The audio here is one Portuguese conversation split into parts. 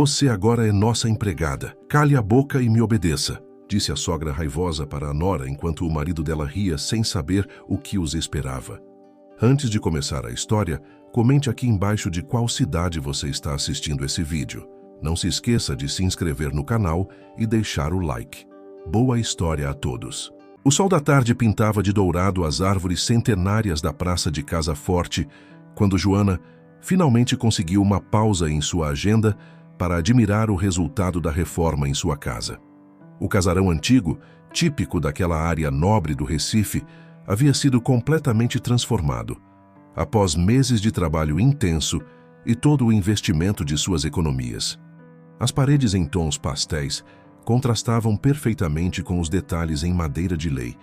Você agora é nossa empregada. Cale a boca e me obedeça, disse a sogra raivosa para a nora enquanto o marido dela ria sem saber o que os esperava. Antes de começar a história, comente aqui embaixo de qual cidade você está assistindo esse vídeo. Não se esqueça de se inscrever no canal e deixar o like. Boa história a todos! O sol da tarde pintava de dourado as árvores centenárias da praça de Casa Forte, quando Joana finalmente conseguiu uma pausa em sua agenda para admirar o resultado da reforma em sua casa. O casarão antigo, típico daquela área nobre do Recife, havia sido completamente transformado, após meses de trabalho intenso e todo o investimento de suas economias. As paredes em tons pastéis contrastavam perfeitamente com os detalhes em madeira de lei,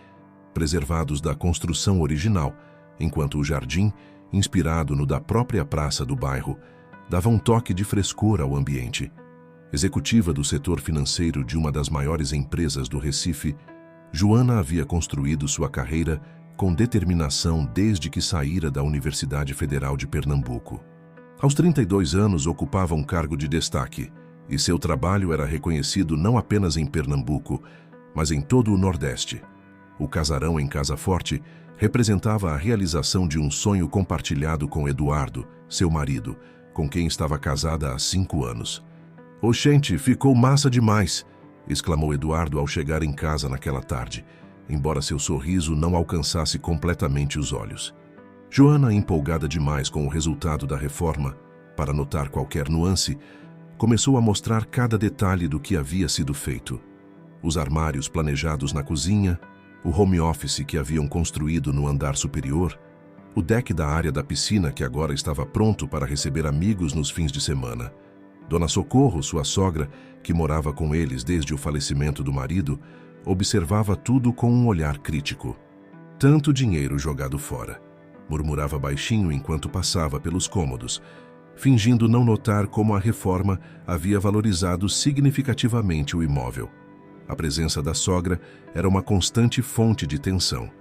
preservados da construção original, enquanto o jardim, inspirado no da própria praça do bairro, dava um toque de frescor ao ambiente. Executiva do setor financeiro de uma das maiores empresas do Recife, Joana havia construído sua carreira com determinação desde que saíra da Universidade Federal de Pernambuco. Aos 32 anos ocupava um cargo de destaque, e seu trabalho era reconhecido não apenas em Pernambuco, mas em todo o Nordeste. O casarão em Casa Forte representava a realização de um sonho compartilhado com Eduardo, seu marido, com quem estava casada há 5 anos. "Oxente, ficou massa demais!" exclamou Eduardo ao chegar em casa naquela tarde, embora seu sorriso não alcançasse completamente os olhos. Joana, empolgada demais com o resultado da reforma, para notar qualquer nuance, começou a mostrar cada detalhe do que havia sido feito. Os armários planejados na cozinha, o home office que haviam construído no andar superior, o deck da área da piscina que agora estava pronto para receber amigos nos fins de semana. Dona Socorro, sua sogra, que morava com eles desde o falecimento do marido, observava tudo com um olhar crítico. "Tanto dinheiro jogado fora", murmurava baixinho enquanto passava pelos cômodos, fingindo não notar como a reforma havia valorizado significativamente o imóvel. A presença da sogra era uma constante fonte de tensão,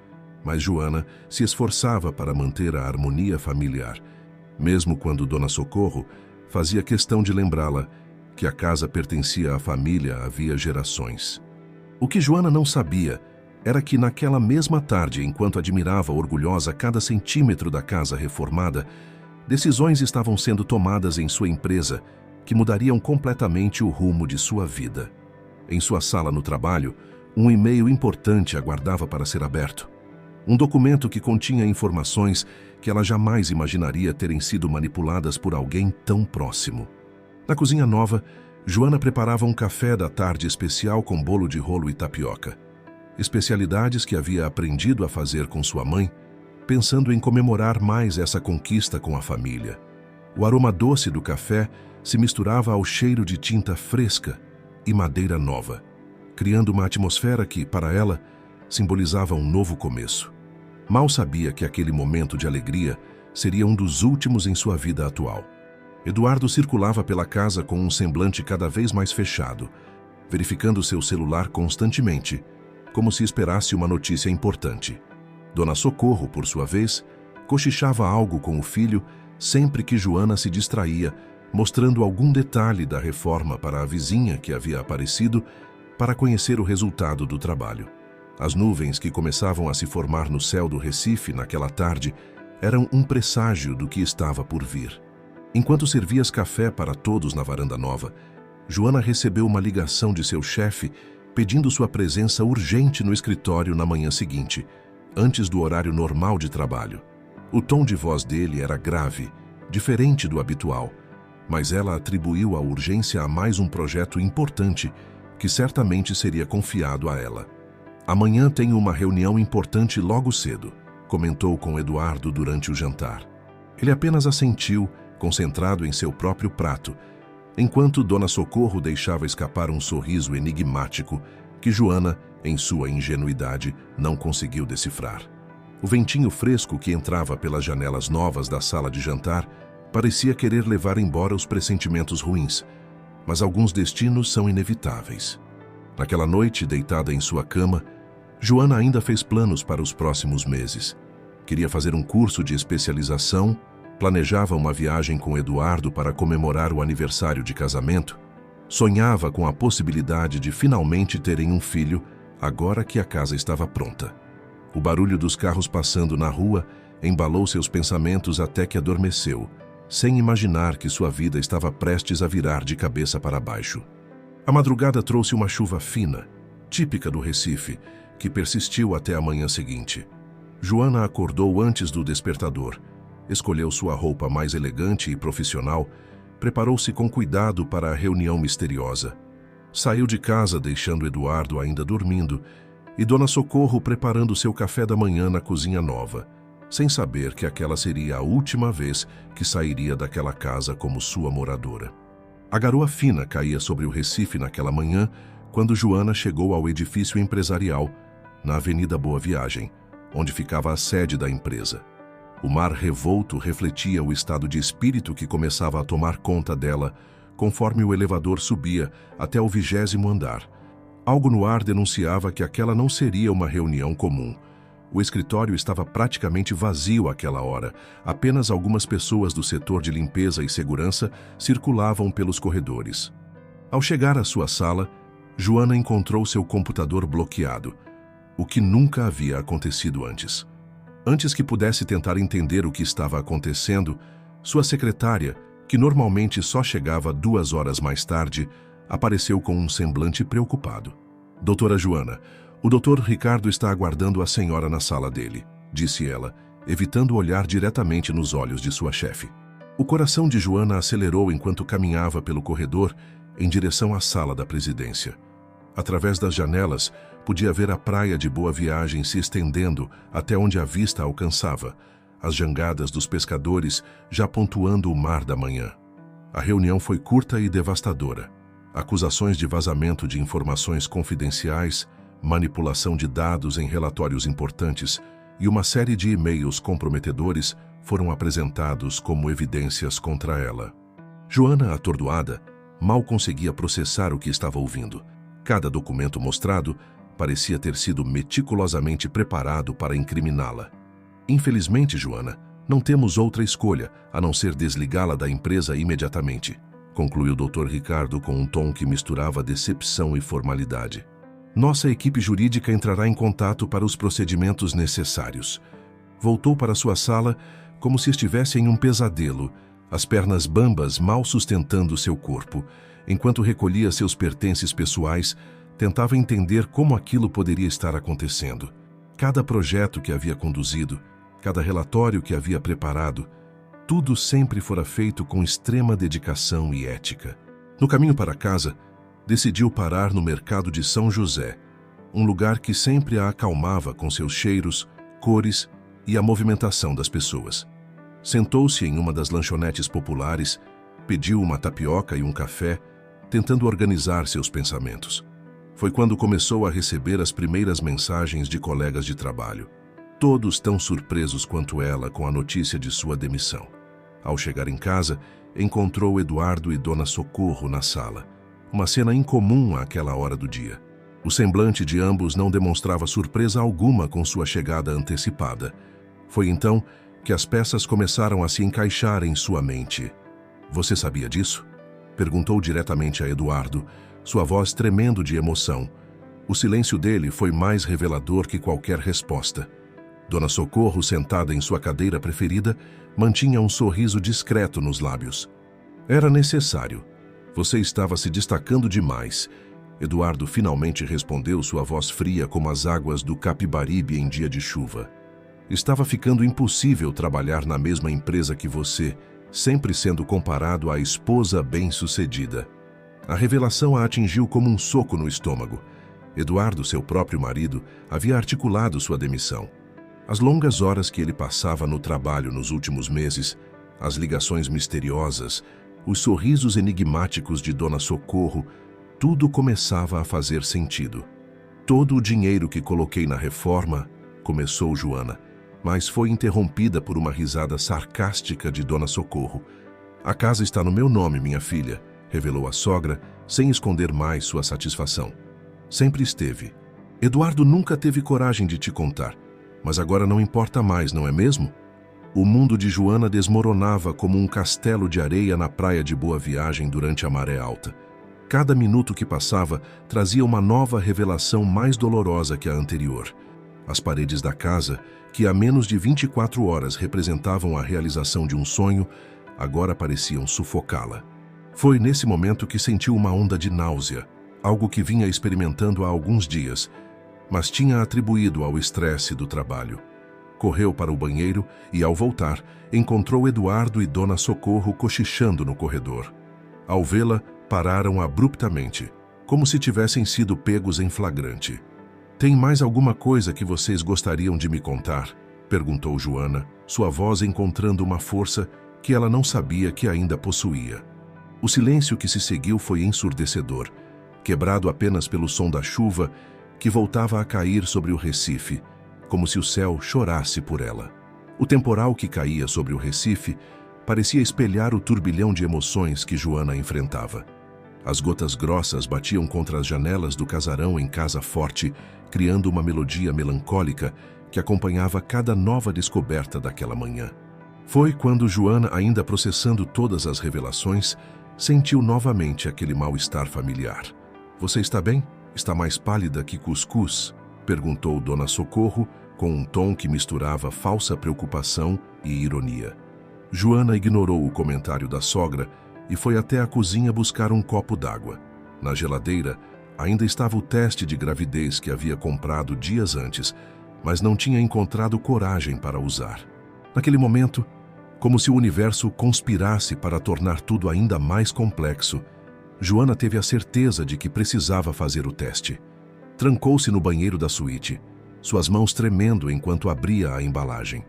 mas Joana se esforçava para manter a harmonia familiar, mesmo quando Dona Socorro fazia questão de lembrá-la que a casa pertencia à família havia gerações. O que Joana não sabia era que naquela mesma tarde, enquanto admirava orgulhosa cada centímetro da casa reformada, decisões estavam sendo tomadas em sua empresa que mudariam completamente o rumo de sua vida. Em sua sala no trabalho, um e-mail importante aguardava para ser aberto. Um documento que continha informações que ela jamais imaginaria terem sido manipuladas por alguém tão próximo. Na cozinha nova, Joana preparava um café da tarde especial com bolo de rolo e tapioca. Especialidades que havia aprendido a fazer com sua mãe, pensando em comemorar mais essa conquista com a família. O aroma doce do café se misturava ao cheiro de tinta fresca e madeira nova, criando uma atmosfera que, para ela, simbolizava um novo começo. Mal sabia que aquele momento de alegria seria um dos últimos em sua vida atual. Eduardo circulava pela casa com um semblante cada vez mais fechado, verificando seu celular constantemente, como se esperasse uma notícia importante. Dona Socorro, por sua vez, cochichava algo com o filho sempre que Joana se distraía, mostrando algum detalhe da reforma para a vizinha que havia aparecido para conhecer o resultado do trabalho. As nuvens que começavam a se formar no céu do Recife naquela tarde eram um presságio do que estava por vir. Enquanto servias café para todos na varanda nova, Joana recebeu uma ligação de seu chefe pedindo sua presença urgente no escritório na manhã seguinte, antes do horário normal de trabalho. O tom de voz dele era grave, diferente do habitual, mas ela atribuiu a urgência a mais um projeto importante que certamente seria confiado a ela. "Amanhã tenho uma reunião importante logo cedo", comentou com Eduardo durante o jantar. Ele apenas assentiu, concentrado em seu próprio prato, enquanto Dona Socorro deixava escapar um sorriso enigmático que Joana, em sua ingenuidade, não conseguiu decifrar. O ventinho fresco que entrava pelas janelas novas da sala de jantar parecia querer levar embora os pressentimentos ruins, mas alguns destinos são inevitáveis. Naquela noite, deitada em sua cama, Joana ainda fez planos para os próximos meses. Queria fazer um curso de especialização, planejava uma viagem com Eduardo para comemorar o aniversário de casamento Sonhava com a possibilidade de finalmente terem um filho, agora que a casa estava pronta. O barulho dos carros passando na rua embalou seus pensamentos até que adormeceu, sem imaginar que sua vida estava prestes a virar de cabeça para baixo. A madrugada trouxe uma chuva fina, típica do Recife, que persistiu até a manhã seguinte. Joana acordou antes do despertador, escolheu sua roupa mais elegante e profissional, preparou-se com cuidado para a reunião misteriosa. Saiu de casa deixando Eduardo ainda dormindo e Dona Socorro preparando seu café da manhã na cozinha nova, sem saber que aquela seria a última vez que sairia daquela casa como sua moradora. A garoa fina caía sobre o Recife naquela manhã, quando Joana chegou ao edifício empresarial, na Avenida Boa Viagem, onde ficava a sede da empresa. O mar revolto refletia o estado de espírito que começava a tomar conta dela, conforme o elevador subia até o 20º andar. Algo no ar denunciava que aquela não seria uma reunião comum. O escritório estava praticamente vazio àquela hora. Apenas algumas pessoas do setor de limpeza e segurança circulavam pelos corredores. Ao chegar à sua sala, Joana encontrou seu computador bloqueado, o que nunca havia acontecido antes. Antes que pudesse tentar entender o que estava acontecendo, sua secretária, que normalmente só chegava 2 horas mais tarde, apareceu com um semblante preocupado. Doutora Joana, o Dr. Ricardo está aguardando a senhora na sala dele, disse ela, evitando olhar diretamente nos olhos de sua chefe. O coração de Joana acelerou enquanto caminhava pelo corredor em direção à sala da presidência. Através das janelas, podia ver a praia de Boa Viagem se estendendo até onde a vista alcançava, as jangadas dos pescadores já pontuando o mar da manhã. A reunião foi curta e devastadora. Acusações de vazamento de informações confidenciais, manipulação de dados em relatórios importantes e uma série de e-mails comprometedores foram apresentados como evidências contra ela. Joana, atordoada, mal conseguia processar o que estava ouvindo. Cada documento mostrado parecia ter sido meticulosamente preparado para incriminá-la. Infelizmente, Joana, não temos outra escolha a não ser desligá-la da empresa imediatamente, concluiu o Dr. Ricardo com um tom que misturava decepção e formalidade. Nossa equipe jurídica entrará em contato para os procedimentos necessários. Voltou para sua sala como se estivesse em um pesadelo, as pernas bambas mal sustentando seu corpo, enquanto recolhia seus pertences pessoais, tentava entender como aquilo poderia estar acontecendo. Cada projeto que havia conduzido, cada relatório que havia preparado, tudo sempre fora feito com extrema dedicação e ética. No caminho para casa, decidiu parar no mercado de São José, um lugar que sempre a acalmava com seus cheiros, cores e a movimentação das pessoas. Sentou-se em uma das lanchonetes populares, pediu uma tapioca e um café, tentando organizar seus pensamentos. Foi quando começou a receber as primeiras mensagens de colegas de trabalho, todos tão surpresos quanto ela com a notícia de sua demissão. Ao chegar em casa, encontrou Eduardo e Dona Socorro na sala, uma cena incomum àquela hora do dia. O semblante de ambos não demonstrava surpresa alguma com sua chegada antecipada. Foi então que as peças começaram a se encaixar em sua mente. Você sabia disso? Perguntou diretamente a Eduardo, sua voz tremendo de emoção. O silêncio dele foi mais revelador que qualquer resposta. Dona Socorro, sentada em sua cadeira preferida, mantinha um sorriso discreto nos lábios. Era necessário. Você estava se destacando demais. Eduardo finalmente respondeu, sua voz fria como as águas do Capibaribe em dia de chuva. Estava ficando impossível trabalhar na mesma empresa que você, sempre sendo comparado à esposa bem-sucedida. A revelação a atingiu como um soco no estômago. Eduardo, seu próprio marido, havia articulado sua demissão. As longas horas que ele passava no trabalho nos últimos meses, as ligações misteriosas, os sorrisos enigmáticos de Dona Socorro, tudo começava a fazer sentido. Todo o dinheiro que coloquei na reforma, começou Joana, mas foi interrompida por uma risada sarcástica de Dona Socorro. A casa está no meu nome, minha filha, revelou a sogra, sem esconder mais sua satisfação. Sempre esteve. Eduardo nunca teve coragem de te contar, mas agora não importa mais, não é mesmo? O mundo de Joana desmoronava como um castelo de areia na praia de Boa Viagem durante a maré alta. Cada minuto que passava trazia uma nova revelação mais dolorosa que a anterior. As paredes da casa, que há menos de 24 horas representavam a realização de um sonho, agora pareciam sufocá-la. Foi nesse momento que sentiu uma onda de náusea, algo que vinha experimentando há alguns dias, mas tinha atribuído ao estresse do trabalho. Correu para o banheiro e, ao voltar, encontrou Eduardo e Dona Socorro cochichando no corredor. Ao vê-la, pararam abruptamente, como se tivessem sido pegos em flagrante. "Tem mais alguma coisa que vocês gostariam de me contar?" perguntou Joana, sua voz encontrando uma força que ela não sabia que ainda possuía. O silêncio que se seguiu foi ensurdecedor, quebrado apenas pelo som da chuva que voltava a cair sobre o Recife, como se o céu chorasse por ela. O temporal que caía sobre o Recife parecia espelhar o turbilhão de emoções que Joana enfrentava. As gotas grossas batiam contra as janelas do casarão em Casa Forte, criando uma melodia melancólica que acompanhava cada nova descoberta daquela manhã. Foi quando Joana, ainda processando todas as revelações, sentiu novamente aquele mal-estar familiar. "Você está bem? Está mais pálida que cuscuz?" perguntou Dona Socorro, com um tom que misturava falsa preocupação e ironia. Joana ignorou o comentário da sogra e foi até a cozinha buscar um copo d'água. Na geladeira, ainda estava o teste de gravidez que havia comprado dias antes, mas não tinha encontrado coragem para usar. Naquele momento, como se o universo conspirasse para tornar tudo ainda mais complexo, Joana teve a certeza de que precisava fazer o teste. Trancou-se no banheiro da suíte, suas mãos tremendo enquanto abria a embalagem.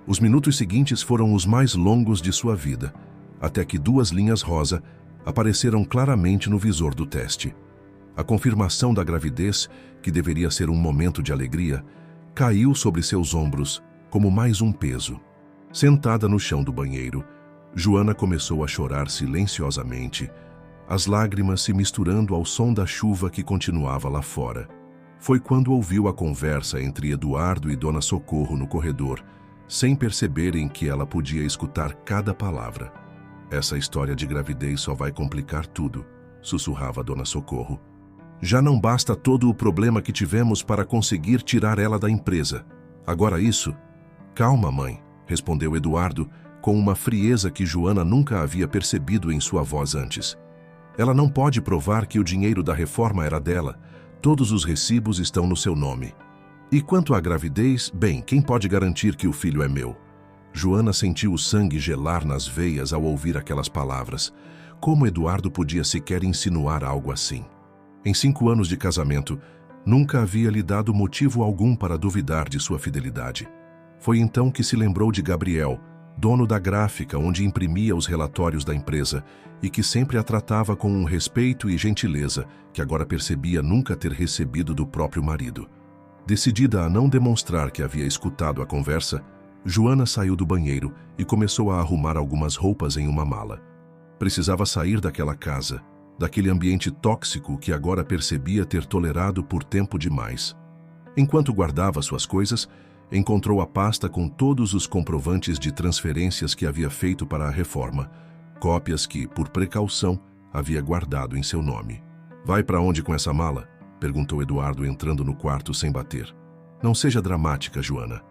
Os minutos seguintes foram os mais longos de sua vida, até que 2 linhas rosa apareceram claramente no visor do teste. A confirmação da gravidez, que deveria ser um momento de alegria, caiu sobre seus ombros como mais um peso. Sentada no chão do banheiro, Joana começou a chorar silenciosamente, as lágrimas se misturando ao som da chuva que continuava lá fora. Foi quando ouviu a conversa entre Eduardo e Dona Socorro no corredor, sem perceberem que ela podia escutar cada palavra. "Essa história de gravidez só vai complicar tudo", sussurrava Dona Socorro. "Já não basta todo o problema que tivemos para conseguir tirar ela da empresa. Agora isso?" "Calma, mãe", respondeu Eduardo, com uma frieza que Joana nunca havia percebido em sua voz antes. "Ela não pode provar que o dinheiro da reforma era dela. Todos os recibos estão no seu nome. E quanto à gravidez, bem, quem pode garantir que o filho é meu?" Joana sentiu o sangue gelar nas veias ao ouvir aquelas palavras. Como Eduardo podia sequer insinuar algo assim? Em 5 anos de casamento, nunca havia lhe dado motivo algum para duvidar de sua fidelidade. Foi então que se lembrou de Gabriel, dono da gráfica onde imprimia os relatórios da empresa e que sempre a tratava com um respeito e gentileza que agora percebia nunca ter recebido do próprio marido. Decidida a não demonstrar que havia escutado a conversa, Joana saiu do banheiro e começou a arrumar algumas roupas em uma mala. Precisava sair daquela casa, daquele ambiente tóxico que agora percebia ter tolerado por tempo demais. Enquanto guardava suas coisas, encontrou a pasta com todos os comprovantes de transferências que havia feito para a reforma, cópias que, por precaução, havia guardado em seu nome. "Vai para onde com essa mala?" perguntou Eduardo entrando no quarto sem bater. "Não seja dramática, Joana.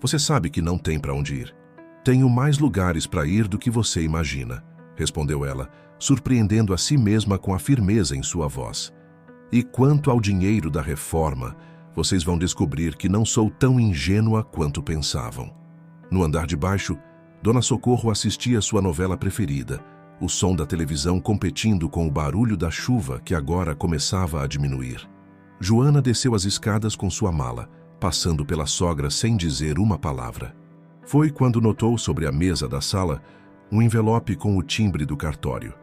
Você sabe que não tem para onde ir." "Tenho mais lugares para ir do que você imagina", respondeu ela, surpreendendo a si mesma com a firmeza em sua voz. "E quanto ao dinheiro da reforma, vocês vão descobrir que não sou tão ingênua quanto pensavam." No andar de baixo, Dona Socorro assistia sua novela preferida, o som da televisão competindo com o barulho da chuva que agora começava a diminuir. Joana desceu as escadas com sua mala, passando pela sogra sem dizer uma palavra. Foi quando notou sobre a mesa da sala um envelope com o timbre do cartório.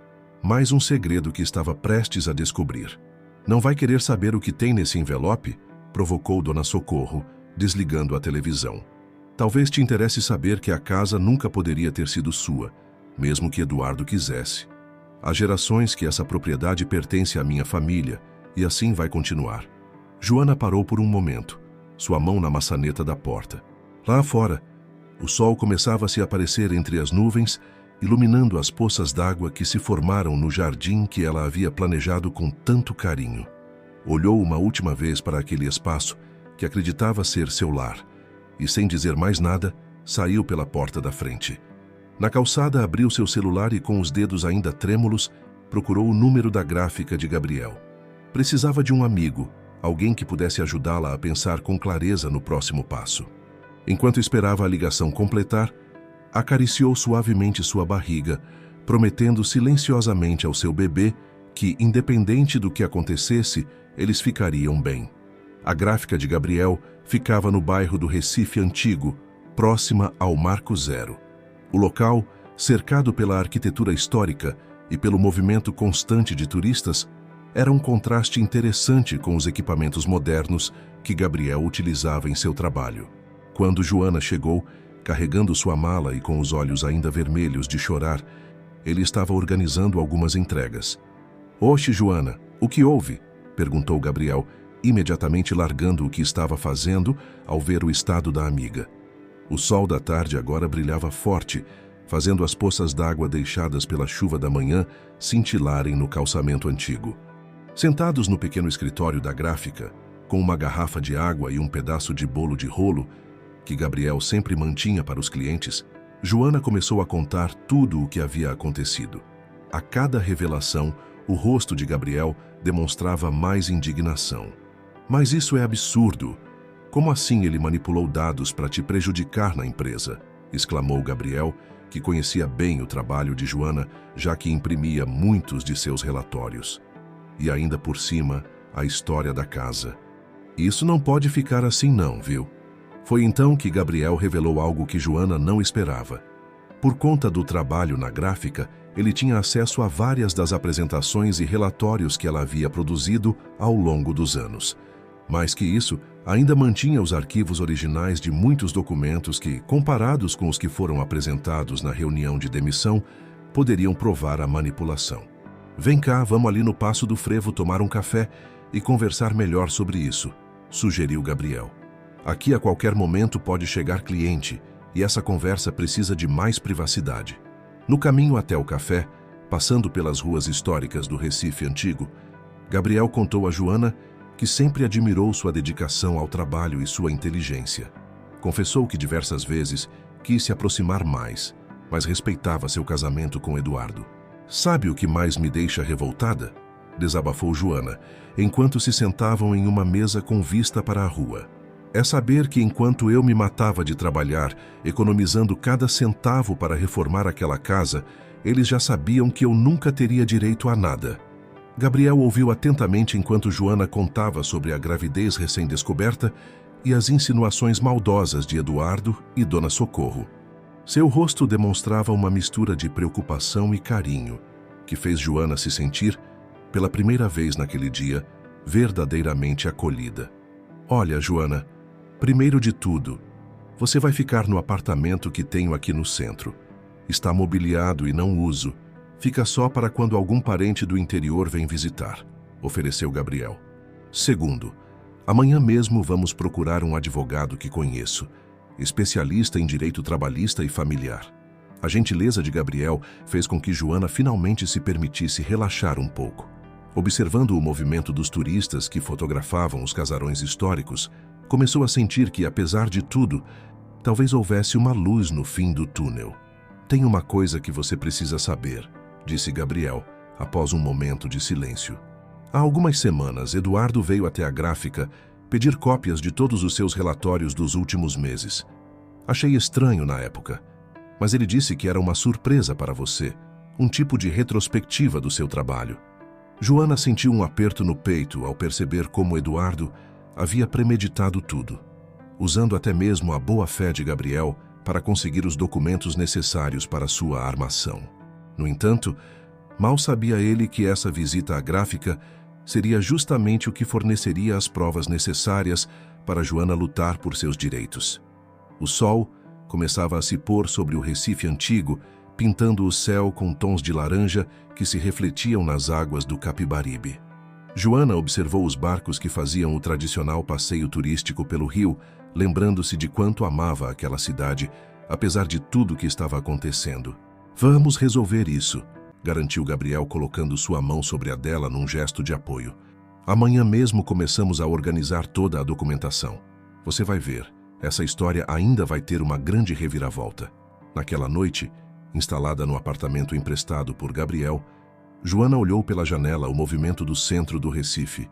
Mais um segredo que estava prestes a descobrir. "Não vai querer saber o que tem nesse envelope?" provocou Dona Socorro, desligando a televisão. "Talvez te interesse saber que a casa nunca poderia ter sido sua, mesmo que Eduardo quisesse. Há gerações que essa propriedade pertence à minha família, e assim vai continuar." Joana parou por um momento, sua mão na maçaneta da porta. Lá fora, o sol começava a se aparecer entre as nuvens iluminando as poças d'água que se formaram no jardim que ela havia planejado com tanto carinho. Olhou uma última vez para aquele espaço que acreditava ser seu lar e, sem dizer mais nada, saiu pela porta da frente. Na calçada, abriu seu celular e, com os dedos ainda trêmulos, procurou o número da gráfica de Gabriel. Precisava de um amigo, alguém que pudesse ajudá-la a pensar com clareza no próximo passo. Enquanto esperava a ligação completar, acariciou suavemente sua barriga, prometendo silenciosamente ao seu bebê que, independente do que acontecesse, eles ficariam bem. A gráfica de Gabriel ficava no bairro do Recife Antigo, próxima ao Marco Zero. O local, cercado pela arquitetura histórica e pelo movimento constante de turistas, era um contraste interessante com os equipamentos modernos que Gabriel utilizava em seu trabalho. Quando Joana chegou, carregando sua mala e com os olhos ainda vermelhos de chorar, ele estava organizando algumas entregas. "Oxe, Joana, o que houve?" perguntou Gabriel, imediatamente largando o que estava fazendo ao ver o estado da amiga. O sol da tarde agora brilhava forte, fazendo as poças d'água deixadas pela chuva da manhã cintilarem no calçamento antigo. Sentados no pequeno escritório da gráfica, com uma garrafa de água e um pedaço de bolo de rolo, que Gabriel sempre mantinha para os clientes, Joana começou a contar tudo o que havia acontecido. A cada revelação, o rosto de Gabriel demonstrava mais indignação. "Mas isso é absurdo! Como assim ele manipulou dados para te prejudicar na empresa?" exclamou Gabriel, que conhecia bem o trabalho de Joana, já que imprimia muitos de seus relatórios. E ainda por cima, a história da casa. "Isso não pode ficar assim não, viu?" Foi então que Gabriel revelou algo que Joana não esperava. Por conta do trabalho na gráfica, ele tinha acesso a várias das apresentações e relatórios que ela havia produzido ao longo dos anos. Mais que isso, ainda mantinha os arquivos originais de muitos documentos que, comparados com os que foram apresentados na reunião de demissão, poderiam provar a manipulação. "Vem cá, vamos ali no Passo do Frevo tomar um café e conversar melhor sobre isso", sugeriu Gabriel. "Aqui a qualquer momento pode chegar cliente e essa conversa precisa de mais privacidade." No caminho até o café, passando pelas ruas históricas do Recife Antigo, Gabriel contou a Joana que sempre admirou sua dedicação ao trabalho e sua inteligência. Confessou que diversas vezes quis se aproximar mais, mas respeitava seu casamento com Eduardo. "Sabe o que mais me deixa revoltada?" desabafou Joana, enquanto se sentavam em uma mesa com vista para a rua. "É saber que enquanto eu me matava de trabalhar, economizando cada centavo para reformar aquela casa, eles já sabiam que eu nunca teria direito a nada." Gabriel ouviu atentamente enquanto Joana contava sobre a gravidez recém-descoberta e as insinuações maldosas de Eduardo e Dona Socorro. Seu rosto demonstrava uma mistura de preocupação e carinho, que fez Joana se sentir, pela primeira vez naquele dia, verdadeiramente acolhida. "Olha, Joana, primeiro de tudo, você vai ficar no apartamento que tenho aqui no centro. Está mobiliado e não uso. Fica só para quando algum parente do interior vem visitar", ofereceu Gabriel. "Segundo, amanhã mesmo vamos procurar um advogado que conheço, especialista em direito trabalhista e familiar." A gentileza de Gabriel fez com que Joana finalmente se permitisse relaxar um pouco. Observando o movimento dos turistas que fotografavam os casarões históricos, começou a sentir que, apesar de tudo, talvez houvesse uma luz no fim do túnel. "Tem uma coisa que você precisa saber", disse Gabriel, após um momento de silêncio. Há algumas semanas, Eduardo veio até a gráfica pedir cópias de todos os seus relatórios dos últimos meses. Achei estranho na época, mas ele disse que era uma surpresa para você, um tipo de retrospectiva do seu trabalho. Joana sentiu um aperto no peito ao perceber como Eduardo havia premeditado tudo, usando até mesmo a boa-fé de Gabriel para conseguir os documentos necessários para sua armação. No entanto, mal sabia ele que essa visita à gráfica seria justamente o que forneceria as provas necessárias para Joana lutar por seus direitos. O sol começava a se pôr sobre o Recife Antigo, pintando o céu com tons de laranja que se refletiam nas águas do Capibaribe. Joana observou os barcos que faziam o tradicional passeio turístico pelo rio, lembrando-se de quanto amava aquela cidade, apesar de tudo que estava acontecendo. Vamos resolver isso, garantiu Gabriel, colocando sua mão sobre a dela num gesto de apoio. Amanhã mesmo começamos a organizar toda a documentação. Você vai ver, essa história ainda vai ter uma grande reviravolta. Naquela noite, instalada no apartamento emprestado por Gabriel, Joana olhou pela janela o movimento do centro do Recife.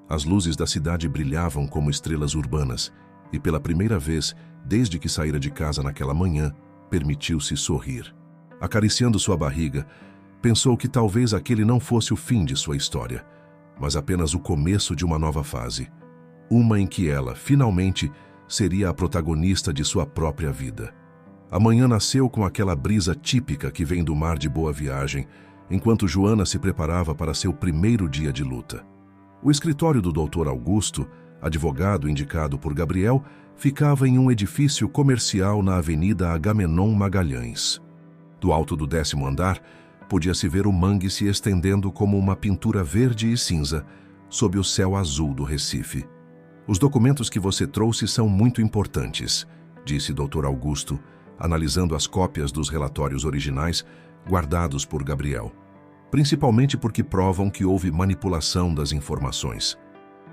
As luzes da cidade brilhavam como estrelas urbanas e, pela primeira vez, desde que saíra de casa naquela manhã, permitiu-se sorrir. Acariciando sua barriga, pensou que talvez aquele não fosse o fim de sua história, mas apenas o começo de uma nova fase. Uma em que ela, finalmente, seria a protagonista de sua própria vida. A manhã nasceu com aquela brisa típica que vem do mar de Boa Viagem, enquanto Joana se preparava para seu primeiro dia de luta. O escritório do Dr. Augusto, advogado indicado por Gabriel, ficava em um edifício comercial na Avenida Agamenon Magalhães. Do alto do 10º andar, podia-se ver o mangue se estendendo como uma pintura verde e cinza sob o céu azul do Recife. Os documentos que você trouxe são muito importantes, disse Dr. Augusto, analisando as cópias dos relatórios originais guardados por Gabriel. Principalmente porque provam que houve manipulação das informações.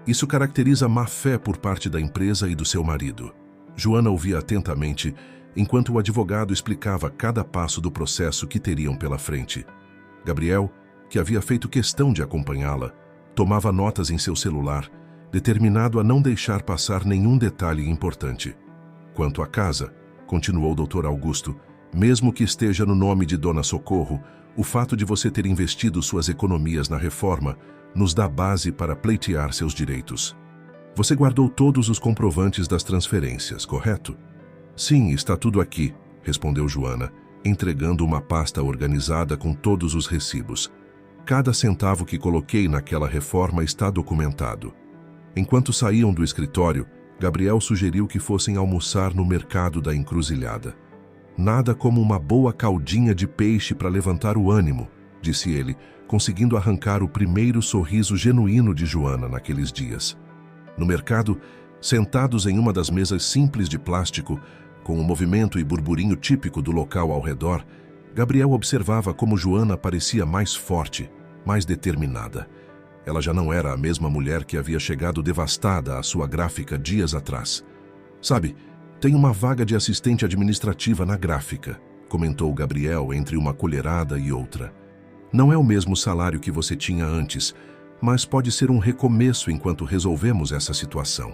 Isso caracteriza má-fé por parte da empresa e do seu marido. Joana ouvia atentamente, enquanto o advogado explicava cada passo do processo que teriam pela frente. Gabriel, que havia feito questão de acompanhá-la, tomava notas em seu celular, determinado a não deixar passar nenhum detalhe importante. Quanto à casa, continuou o Dr. Augusto, mesmo que esteja no nome de Dona Socorro, o fato de você ter investido suas economias na reforma nos dá base para pleitear seus direitos. Você guardou todos os comprovantes das transferências, correto? Sim, está tudo aqui, respondeu Joana, entregando uma pasta organizada com todos os recibos. Cada centavo que coloquei naquela reforma está documentado. Enquanto saíam do escritório, Gabriel sugeriu que fossem almoçar no mercado da Encruzilhada. Nada como uma boa caldinha de peixe para levantar o ânimo, disse ele, conseguindo arrancar o primeiro sorriso genuíno de Joana naqueles dias. No mercado, sentados em uma das mesas simples de plástico, com o movimento e burburinho típico do local ao redor, Gabriel observava como Joana parecia mais forte, mais determinada. Ela já não era a mesma mulher que havia chegado devastada à sua gráfica dias atrás. Sabe, tem uma vaga de assistente administrativa na gráfica, comentou Gabriel entre uma colherada e outra. Não é o mesmo salário que você tinha antes, mas pode ser um recomeço enquanto resolvemos essa situação.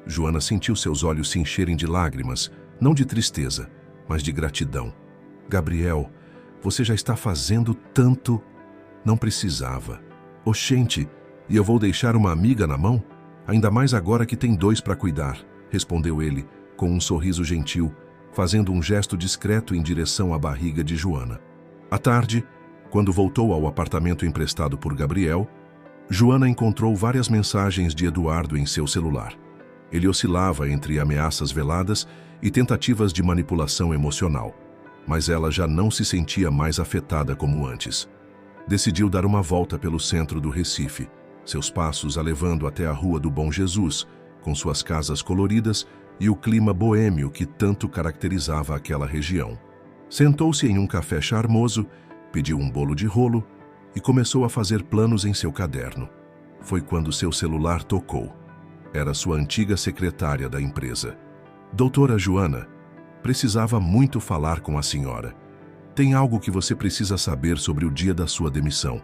Joana sentiu seus olhos se encherem de lágrimas, não de tristeza, mas de gratidão. Gabriel, você já está fazendo tanto. Não precisava. Oxente, e eu vou deixar uma amiga na mão? Ainda mais agora que tem 2 para cuidar, respondeu ele, com um sorriso gentil, fazendo um gesto discreto em direção à barriga de Joana. À tarde, quando voltou ao apartamento emprestado por Gabriel, Joana encontrou várias mensagens de Eduardo em seu celular. Ele oscilava entre ameaças veladas e tentativas de manipulação emocional, mas ela já não se sentia mais afetada como antes. Decidiu dar uma volta pelo centro do Recife, seus passos a levando até a Rua do Bom Jesus, com suas casas coloridas e o clima boêmio que tanto caracterizava aquela região. Sentou-se em um café charmoso, pediu um bolo de rolo e começou a fazer planos em seu caderno. Foi quando seu celular tocou. Era sua antiga secretária da empresa. Doutora Joana, precisava muito falar com a senhora. Tem algo que você precisa saber sobre o dia da sua demissão.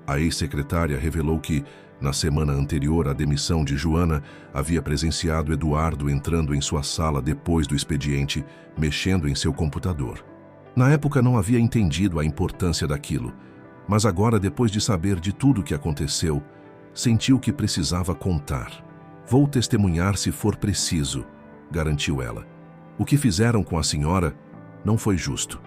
A ex-secretária revelou que, na semana anterior à demissão de Joana, havia presenciado Eduardo entrando em sua sala depois do expediente, mexendo em seu computador. Na época não havia entendido a importância daquilo, mas agora, depois de saber de tudo o que aconteceu, sentiu que precisava contar. Vou testemunhar se for preciso, garantiu ela. O que fizeram com a senhora não foi justo.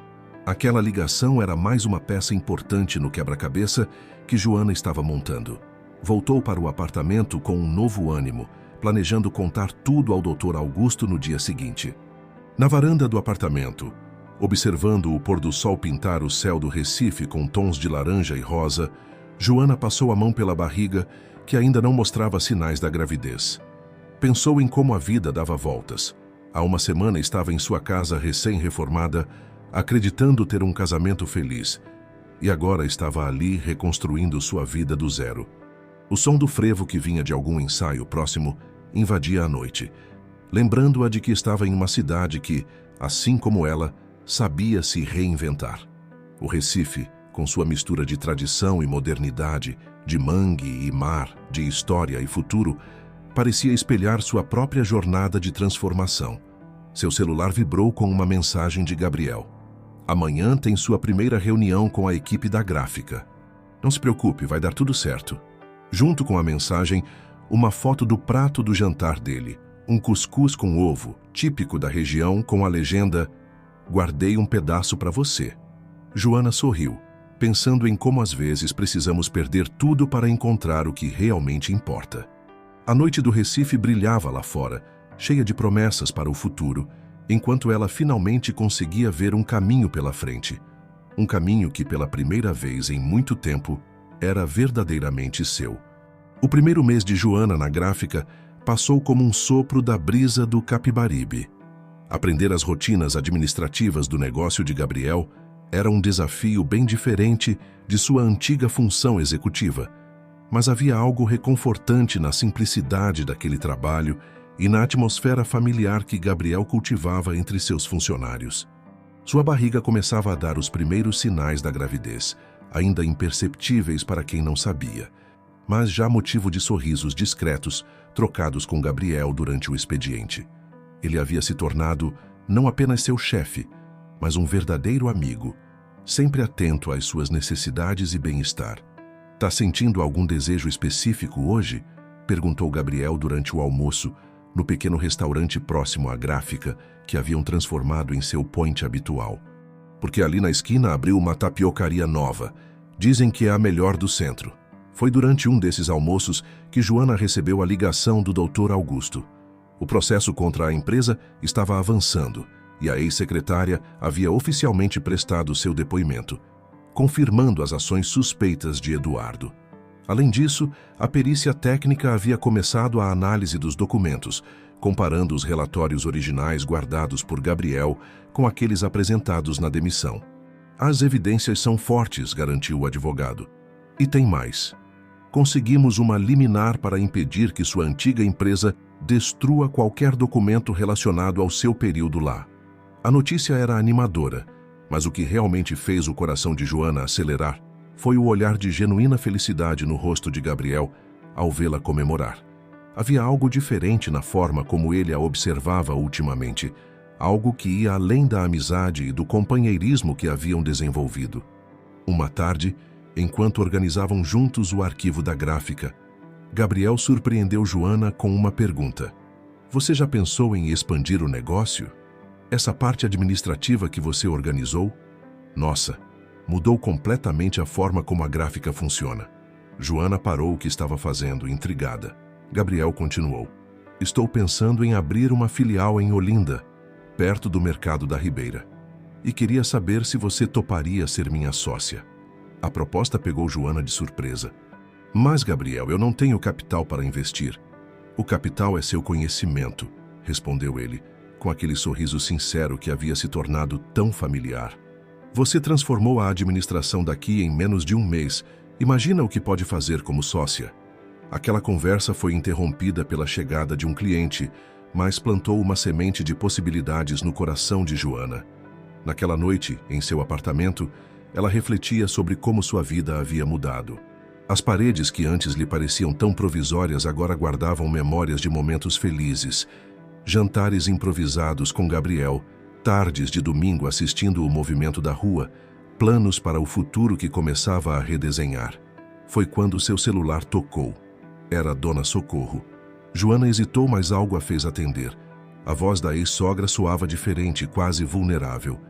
Aquela ligação era mais uma peça importante no quebra-cabeça que Joana estava montando. Voltou para o apartamento com um novo ânimo, planejando contar tudo ao Dr. Augusto no dia seguinte. Na varanda do apartamento, observando o pôr do sol pintar o céu do Recife com tons de laranja e rosa, Joana passou a mão pela barriga, que ainda não mostrava sinais da gravidez. Pensou em como a vida dava voltas. Há uma semana estava em sua casa recém-reformada, acreditando ter um casamento feliz, e agora estava ali reconstruindo sua vida do zero. O som do frevo que vinha de algum ensaio próximo invadia a noite, lembrando-a de que estava em uma cidade que, assim como ela, sabia se reinventar. O Recife, com sua mistura de tradição e modernidade, de mangue e mar, de história e futuro, parecia espelhar sua própria jornada de transformação. Seu celular vibrou com uma mensagem de Gabriel. Amanhã tem sua primeira reunião com a equipe da gráfica. Não se preocupe, vai dar tudo certo. Junto com a mensagem, uma foto do prato do jantar dele, um cuscuz com ovo, típico da região, com a legenda "Guardei um pedaço para você". Joana sorriu, pensando em como às vezes precisamos perder tudo para encontrar o que realmente importa. A noite do Recife brilhava lá fora, cheia de promessas para o futuro, enquanto ela finalmente conseguia ver um caminho pela frente. Um caminho que, pela primeira vez em muito tempo, era verdadeiramente seu. O primeiro mês de Joana na gráfica passou como um sopro da brisa do Capibaribe. Aprender as rotinas administrativas do negócio de Gabriel era um desafio bem diferente de sua antiga função executiva, mas havia algo reconfortante na simplicidade daquele trabalho e na atmosfera familiar que Gabriel cultivava entre seus funcionários. Sua barriga começava a dar os primeiros sinais da gravidez, ainda imperceptíveis para quem não sabia, mas já motivo de sorrisos discretos trocados com Gabriel durante o expediente. Ele havia se tornado não apenas seu chefe, mas um verdadeiro amigo, sempre atento às suas necessidades e bem-estar. "Tá sentindo algum desejo específico hoje?", perguntou Gabriel durante o almoço, no pequeno restaurante próximo à gráfica que haviam transformado em seu point habitual. "Porque ali na esquina abriu uma tapiocaria nova. Dizem que é a melhor do centro." Foi durante um desses almoços que Joana recebeu a ligação do Dr. Augusto. O processo contra a empresa estava avançando e a ex-secretária havia oficialmente prestado seu depoimento, confirmando as ações suspeitas de Eduardo. Além disso, a perícia técnica havia começado a análise dos documentos, comparando os relatórios originais guardados por Gabriel com aqueles apresentados na demissão. "As evidências são fortes", garantiu o advogado. "E tem mais. Conseguimos uma liminar para impedir que sua antiga empresa destrua qualquer documento relacionado ao seu período lá." A notícia era animadora, mas o que realmente fez o coração de Joana acelerar foi o olhar de genuína felicidade no rosto de Gabriel ao vê-la comemorar. Havia algo diferente na forma como ele a observava ultimamente, algo que ia além da amizade e do companheirismo que haviam desenvolvido. Uma tarde, enquanto organizavam juntos o arquivo da gráfica, Gabriel surpreendeu Joana com uma pergunta. "Você já pensou em expandir o negócio? Essa parte administrativa que você organizou? Nossa, mudou completamente a forma como a gráfica funciona." Joana parou o que estava fazendo, intrigada. Gabriel continuou. "Estou pensando em abrir uma filial em Olinda, perto do Mercado da Ribeira. E queria saber se você toparia ser minha sócia." A proposta pegou Joana de surpresa. "Mas, Gabriel, eu não tenho capital para investir." "O capital é seu conhecimento", respondeu ele, com aquele sorriso sincero que havia se tornado tão familiar. "Você transformou a administração daqui em menos de um mês. Imagina o que pode fazer como sócia." Aquela conversa foi interrompida pela chegada de um cliente, mas plantou uma semente de possibilidades no coração de Joana. Naquela noite, em seu apartamento, ela refletia sobre como sua vida havia mudado. As paredes que antes lhe pareciam tão provisórias agora guardavam memórias de momentos felizes. Jantares improvisados com Gabriel, tardes de domingo assistindo o movimento da rua, planos para o futuro que começava a redesenhar. Foi quando seu celular tocou. Era Dona Socorro. Joana hesitou, mas algo a fez atender. A voz da ex-sogra soava diferente, quase vulnerável.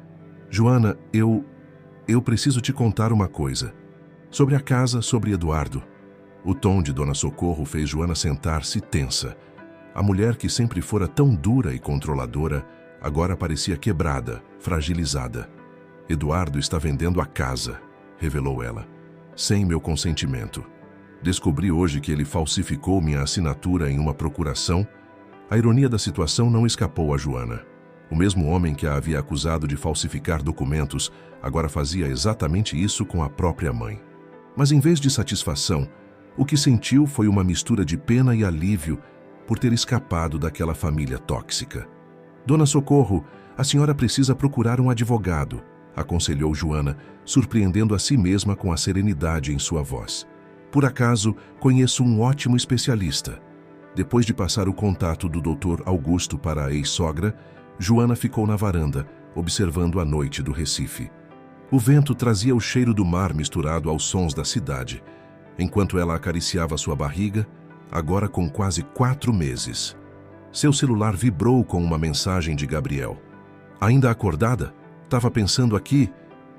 "Joana, eu preciso te contar uma coisa. Sobre a casa, sobre Eduardo." O tom de Dona Socorro fez Joana sentar-se tensa. A mulher que sempre fora tão dura e controladora, agora parecia quebrada, fragilizada. "Eduardo está vendendo a casa", revelou ela, "sem meu consentimento. Descobri hoje que ele falsificou minha assinatura em uma procuração." A ironia da situação não escapou a Joana. O mesmo homem que a havia acusado de falsificar documentos agora fazia exatamente isso com a própria mãe. Mas em vez de satisfação, o que sentiu foi uma mistura de pena e alívio por ter escapado daquela família tóxica. Dona Socorro, a senhora precisa procurar um advogado, aconselhou Joana, surpreendendo a si mesma com a serenidade em sua voz. Por acaso, conheço um ótimo especialista. Depois de passar o contato do Dr. Augusto para a ex-sogra, Joana ficou na varanda, observando a noite do Recife. O vento trazia o cheiro do mar misturado aos sons da cidade, enquanto ela acariciava sua barriga, agora com quase 4 meses. Seu celular vibrou com uma mensagem de Gabriel. Ainda acordada, estava pensando aqui,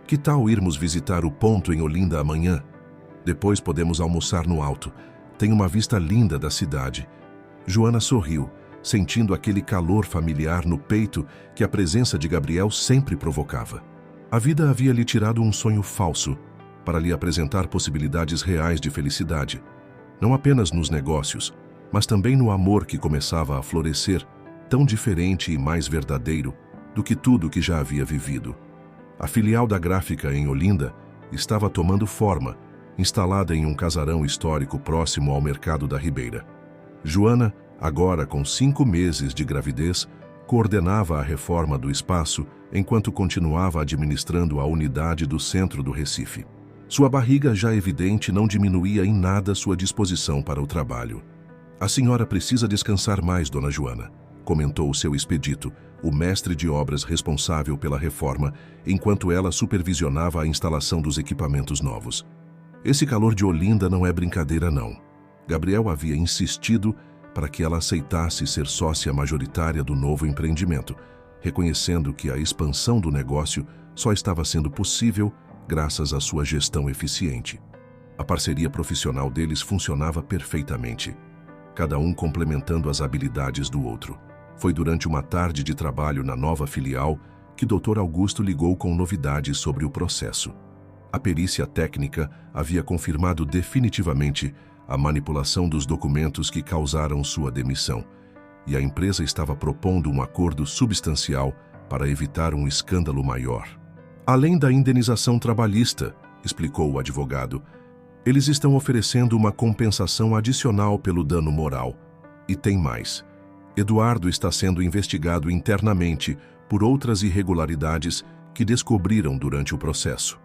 que tal irmos visitar o ponto em Olinda amanhã? Depois podemos almoçar no alto. Tem uma vista linda da cidade. Joana sorriu, sentindo aquele calor familiar no peito que a presença de Gabriel sempre provocava. A vida havia lhe tirado um sonho falso para lhe apresentar possibilidades reais de felicidade, não apenas nos negócios, mas também no amor que começava a florescer, tão diferente e mais verdadeiro do que tudo que já havia vivido. A filial da gráfica em Olinda estava tomando forma, instalada em um casarão histórico próximo ao Mercado da Ribeira. Joana, agora com 5 meses de gravidez, coordenava a reforma do espaço enquanto continuava administrando a unidade do centro do Recife. Sua barriga já evidente não diminuía em nada sua disposição para o trabalho. A senhora precisa descansar mais, dona Joana, comentou o seu expedito, o mestre de obras responsável pela reforma, enquanto ela supervisionava a instalação dos equipamentos novos. Esse calor de Olinda não é brincadeira, não. Gabriel havia insistido para que ela aceitasse ser sócia majoritária do novo empreendimento, reconhecendo que a expansão do negócio só estava sendo possível graças à sua gestão eficiente. A parceria profissional deles funcionava perfeitamente, cada um complementando as habilidades do outro. Foi durante uma tarde de trabalho na nova filial que Dr. Augusto ligou com novidades sobre o processo. A perícia técnica havia confirmado definitivamente a manipulação dos documentos que causaram sua demissão, e a empresa estava propondo um acordo substancial para evitar um escândalo maior. Além da indenização trabalhista, explicou o advogado, eles estão oferecendo uma compensação adicional pelo dano moral. E tem mais. Eduardo está sendo investigado internamente por outras irregularidades que descobriram durante o processo.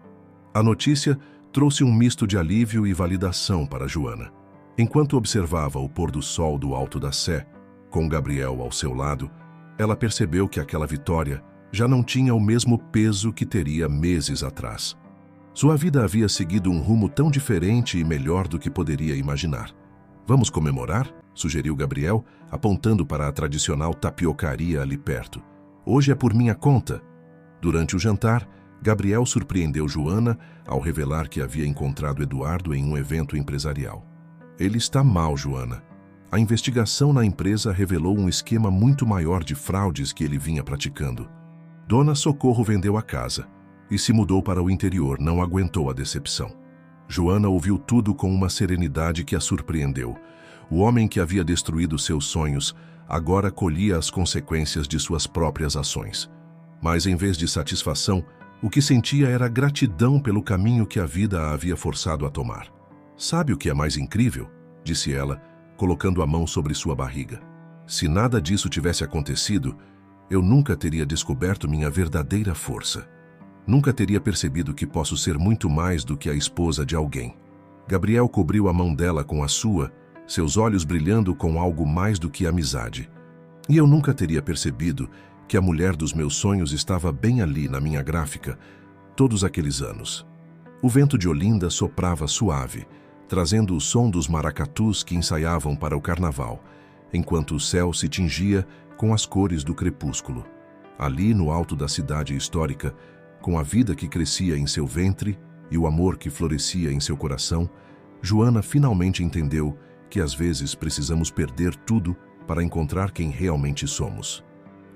A notícia trouxe um misto de alívio e validação para Joana. Enquanto observava o pôr do sol do Alto da Sé, com Gabriel ao seu lado, ela percebeu que aquela vitória já não tinha o mesmo peso que teria meses atrás. Sua vida havia seguido um rumo tão diferente e melhor do que poderia imaginar. Vamos comemorar? Sugeriu Gabriel, apontando para a tradicional tapiocaria ali perto. Hoje é por minha conta. Durante o jantar, Gabriel surpreendeu Joana ao revelar que havia encontrado Eduardo em um evento empresarial. Ele está mal, Joana. A investigação na empresa revelou um esquema muito maior de fraudes que ele vinha praticando. Dona Socorro vendeu a casa e se mudou para o interior, não aguentou a decepção. Joana ouviu tudo com uma serenidade que a surpreendeu. O homem que havia destruído seus sonhos agora colhia as consequências de suas próprias ações. Mas em vez de satisfação, o que sentia era gratidão pelo caminho que a vida a havia forçado a tomar. Sabe o que é mais incrível? Disse ela, colocando a mão sobre sua barriga. Se nada disso tivesse acontecido, eu nunca teria descoberto minha verdadeira força. Nunca teria percebido que posso ser muito mais do que a esposa de alguém. Gabriel cobriu a mão dela com a sua, seus olhos brilhando com algo mais do que amizade. E eu nunca teria percebido que a mulher dos meus sonhos estava bem ali na minha gráfica, todos aqueles anos. O vento de Olinda soprava suave, trazendo o som dos maracatus que ensaiavam para o carnaval, enquanto o céu se tingia com as cores do crepúsculo. Ali, no alto da cidade histórica, com a vida que crescia em seu ventre e o amor que florescia em seu coração, Joana finalmente entendeu que às vezes precisamos perder tudo para encontrar quem realmente somos.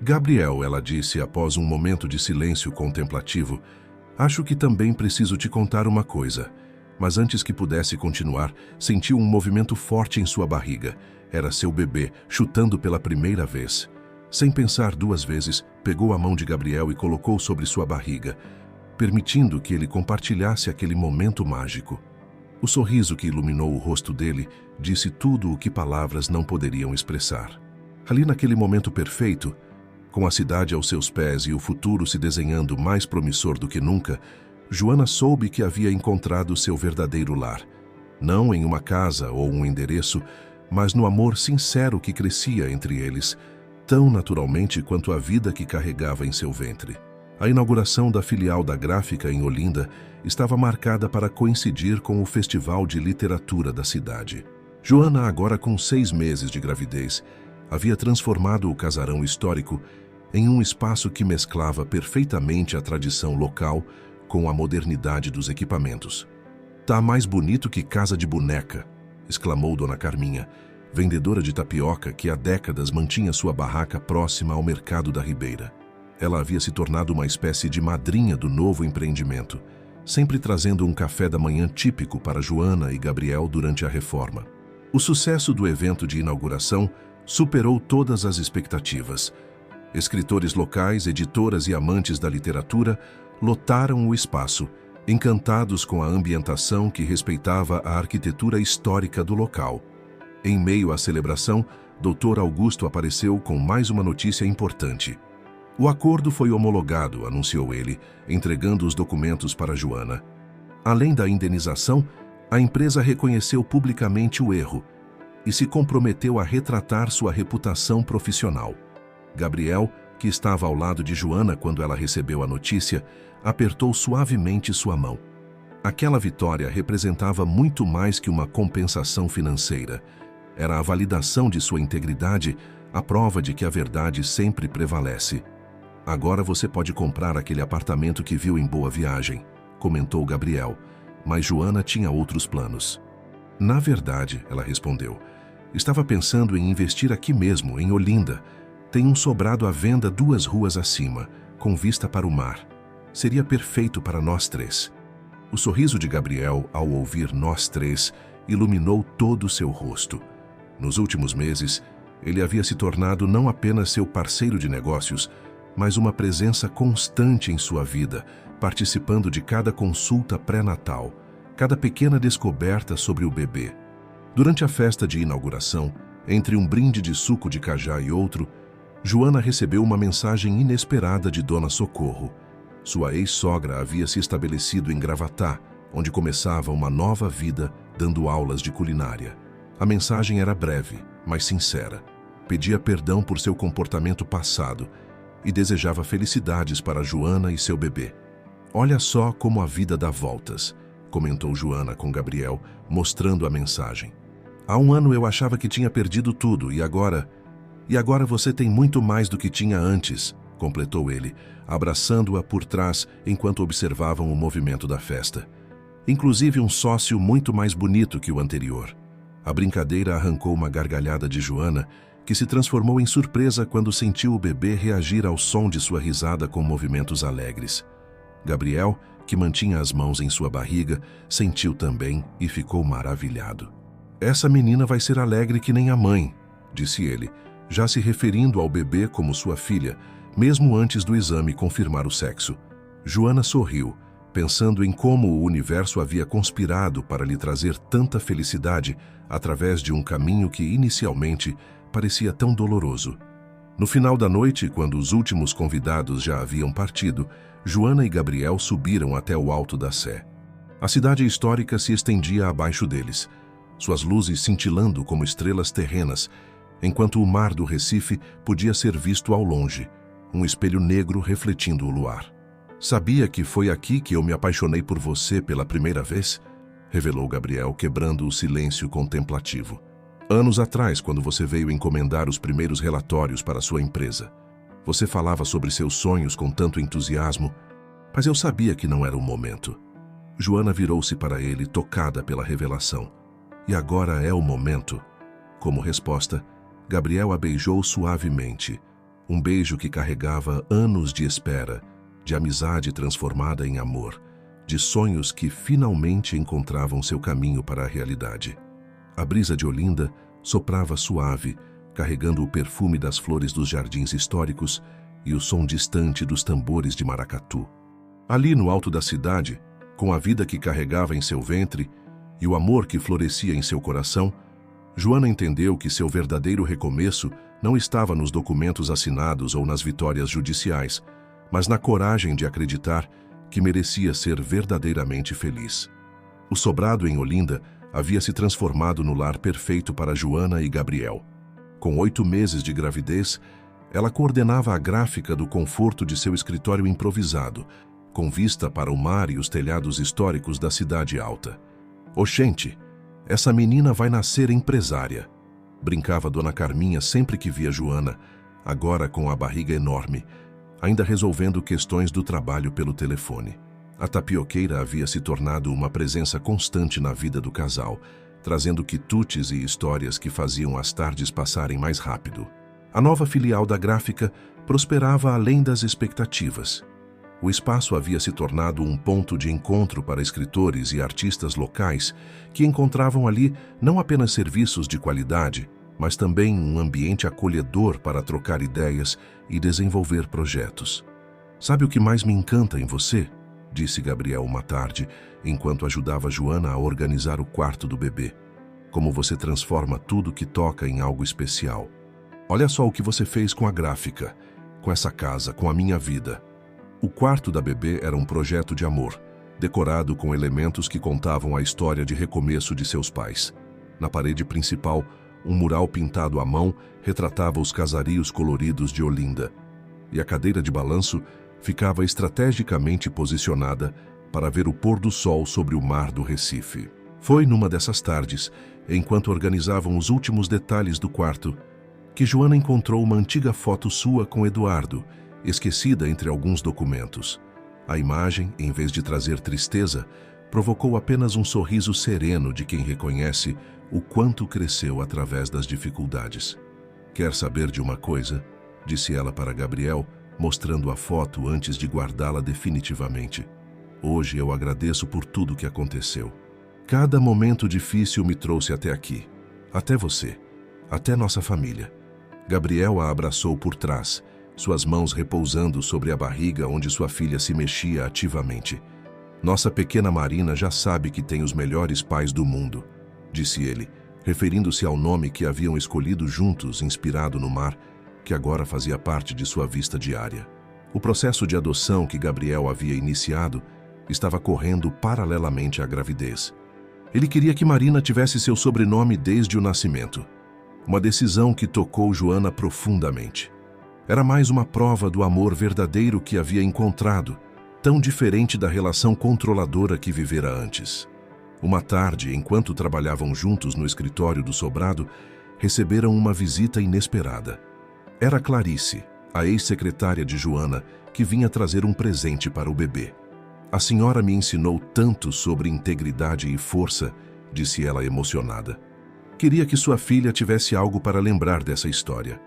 Gabriel, ela disse após um momento de silêncio contemplativo, acho que também preciso te contar uma coisa. Mas antes que pudesse continuar, sentiu um movimento forte em sua barriga. Era seu bebê, chutando pela primeira vez. Sem pensar duas vezes, pegou a mão de Gabriel e colocou sobre sua barriga, permitindo que ele compartilhasse aquele momento mágico. O sorriso que iluminou o rosto dele disse tudo o que palavras não poderiam expressar. Ali naquele momento perfeito, com a cidade aos seus pés e o futuro se desenhando mais promissor do que nunca, Joana soube que havia encontrado seu verdadeiro lar. Não em uma casa ou um endereço, mas no amor sincero que crescia entre eles, tão naturalmente quanto a vida que carregava em seu ventre. A inauguração da filial da Gráfica em Olinda estava marcada para coincidir com o Festival de Literatura da cidade. Joana, agora com 6 meses de gravidez, havia transformado o casarão histórico em um espaço que mesclava perfeitamente a tradição local com a modernidade dos equipamentos. "Tá mais bonito que casa de boneca", exclamou Dona Carminha, vendedora de tapioca que há décadas mantinha sua barraca próxima ao mercado da Ribeira. Ela havia se tornado uma espécie de madrinha do novo empreendimento, sempre trazendo um café da manhã típico para Joana e Gabriel durante a reforma. O sucesso do evento de inauguração superou todas as expectativas. Escritores locais, editoras e amantes da literatura lotaram o espaço, encantados com a ambientação que respeitava a arquitetura histórica do local. Em meio à celebração, Dr. Augusto apareceu com mais uma notícia importante. "O acordo foi homologado", anunciou ele, entregando os documentos para Joana. Além da indenização, a empresa reconheceu publicamente o erro e se comprometeu a retratar sua reputação profissional. Gabriel, que estava ao lado de Joana quando ela recebeu a notícia, apertou suavemente sua mão. Aquela vitória representava muito mais que uma compensação financeira. Era a validação de sua integridade, a prova de que a verdade sempre prevalece. "Agora você pode comprar aquele apartamento que viu em Boa Viagem", comentou Gabriel, mas Joana tinha outros planos. "Na verdade", ela respondeu, "estava pensando em investir aqui mesmo, em Olinda. Tem um sobrado à venda 2 ruas acima, com vista para o mar. Seria perfeito para nós 3. O sorriso de Gabriel, ao ouvir "nós 3", iluminou todo o seu rosto. Nos últimos meses, ele havia se tornado não apenas seu parceiro de negócios, mas uma presença constante em sua vida, participando de cada consulta pré-natal, cada pequena descoberta sobre o bebê. Durante a festa de inauguração, entre um brinde de suco de cajá e outro, Joana recebeu uma mensagem inesperada de Dona Socorro. Sua ex-sogra havia se estabelecido em Gravatá, onde começava uma nova vida dando aulas de culinária. A mensagem era breve, mas sincera. Pedia perdão por seu comportamento passado e desejava felicidades para Joana e seu bebê. "Olha só como a vida dá voltas", comentou Joana com Gabriel, mostrando a mensagem. "Há um ano eu achava que tinha perdido tudo e agora você tem muito mais do que tinha antes", completou ele, abraçando-a por trás enquanto observavam o movimento da festa. "Inclusive um sócio muito mais bonito que o anterior." A brincadeira arrancou uma gargalhada de Joana, que se transformou em surpresa quando sentiu o bebê reagir ao som de sua risada com movimentos alegres. Gabriel, que mantinha as mãos em sua barriga, sentiu também e ficou maravilhado. "Essa menina vai ser alegre que nem a mãe", disse ele, já se referindo ao bebê como sua filha, mesmo antes do exame confirmar o sexo. Joana sorriu, pensando em como o universo havia conspirado para lhe trazer tanta felicidade através de um caminho que inicialmente parecia tão doloroso. No final da noite, quando os últimos convidados já haviam partido, Joana e Gabriel subiram até o alto da Sé. A cidade histórica se estendia abaixo deles, suas luzes cintilando como estrelas terrenas, enquanto o mar do Recife podia ser visto ao longe, um espelho negro refletindo o luar. "Sabia que foi aqui que eu me apaixonei por você pela primeira vez?", revelou Gabriel, quebrando o silêncio contemplativo. "Anos atrás, quando você veio encomendar os primeiros relatórios para sua empresa. Você falava sobre seus sonhos com tanto entusiasmo, mas eu sabia que não era o momento." Joana virou-se para ele, tocada pela revelação. "E agora é o momento?" Como resposta, Gabriel a beijou suavemente, um beijo que carregava anos de espera, de amizade transformada em amor, de sonhos que finalmente encontravam seu caminho para a realidade. A brisa de Olinda soprava suave, carregando o perfume das flores dos jardins históricos e o som distante dos tambores de maracatu. Ali no alto da cidade, com a vida que carregava em seu ventre e o amor que florescia em seu coração, Joana entendeu que seu verdadeiro recomeço não estava nos documentos assinados ou nas vitórias judiciais, mas na coragem de acreditar que merecia ser verdadeiramente feliz. O sobrado em Olinda havia se transformado no lar perfeito para Joana e Gabriel. Com 8 meses de gravidez, ela coordenava a gráfica do conforto de seu escritório improvisado, com vista para o mar e os telhados históricos da cidade alta. Oxente, essa menina vai nascer empresária, brincava Dona Carminha sempre que via Joana, agora com a barriga enorme, ainda resolvendo questões do trabalho pelo telefone. A tapioqueira havia se tornado uma presença constante na vida do casal, trazendo quitutes e histórias que faziam as tardes passarem mais rápido. A nova filial da gráfica prosperava além das expectativas. O espaço havia se tornado um ponto de encontro para escritores e artistas locais que encontravam ali não apenas serviços de qualidade, mas também um ambiente acolhedor para trocar ideias e desenvolver projetos. "Sabe o que mais me encanta em você?", disse Gabriel uma tarde, enquanto ajudava Joana a organizar o quarto do bebê. "Como você transforma tudo que toca em algo especial. Olha só o que você fez com a gráfica, com essa casa, com a minha vida." O quarto da bebê era um projeto de amor, decorado com elementos que contavam a história de recomeço de seus pais. Na parede principal, um mural pintado à mão retratava os casarios coloridos de Olinda, e a cadeira de balanço ficava estrategicamente posicionada para ver o pôr do sol sobre o mar do Recife. Foi numa dessas tardes, enquanto organizavam os últimos detalhes do quarto, que Joana encontrou uma antiga foto sua com Eduardo, esquecida entre alguns documentos. A imagem, em vez de trazer tristeza, provocou apenas um sorriso sereno de quem reconhece o quanto cresceu através das dificuldades. "Quer saber de uma coisa?", disse ela para Gabriel, mostrando a foto antes de guardá-la definitivamente. "Hoje eu agradeço por tudo que aconteceu. Cada momento difícil me trouxe até aqui. Até você. Até nossa família." Gabriel a abraçou por trás, suas mãos repousando sobre a barriga onde sua filha se mexia ativamente. "Nossa pequena Marina já sabe que tem os melhores pais do mundo", disse ele, referindo-se ao nome que haviam escolhido juntos, inspirado no mar, que agora fazia parte de sua vista diária. O processo de adoção que Gabriel havia iniciado estava correndo paralelamente à gravidez. Ele queria que Marina tivesse seu sobrenome desde o nascimento. Uma decisão que tocou Joana profundamente. Era mais uma prova do amor verdadeiro que havia encontrado, tão diferente da relação controladora que vivera antes. Uma tarde, enquanto trabalhavam juntos no escritório do sobrado, receberam uma visita inesperada. Era Clarice, a ex-secretária de Joana, que vinha trazer um presente para o bebê. "A senhora me ensinou tanto sobre integridade e força", disse ela emocionada. "Queria que sua filha tivesse algo para lembrar dessa história."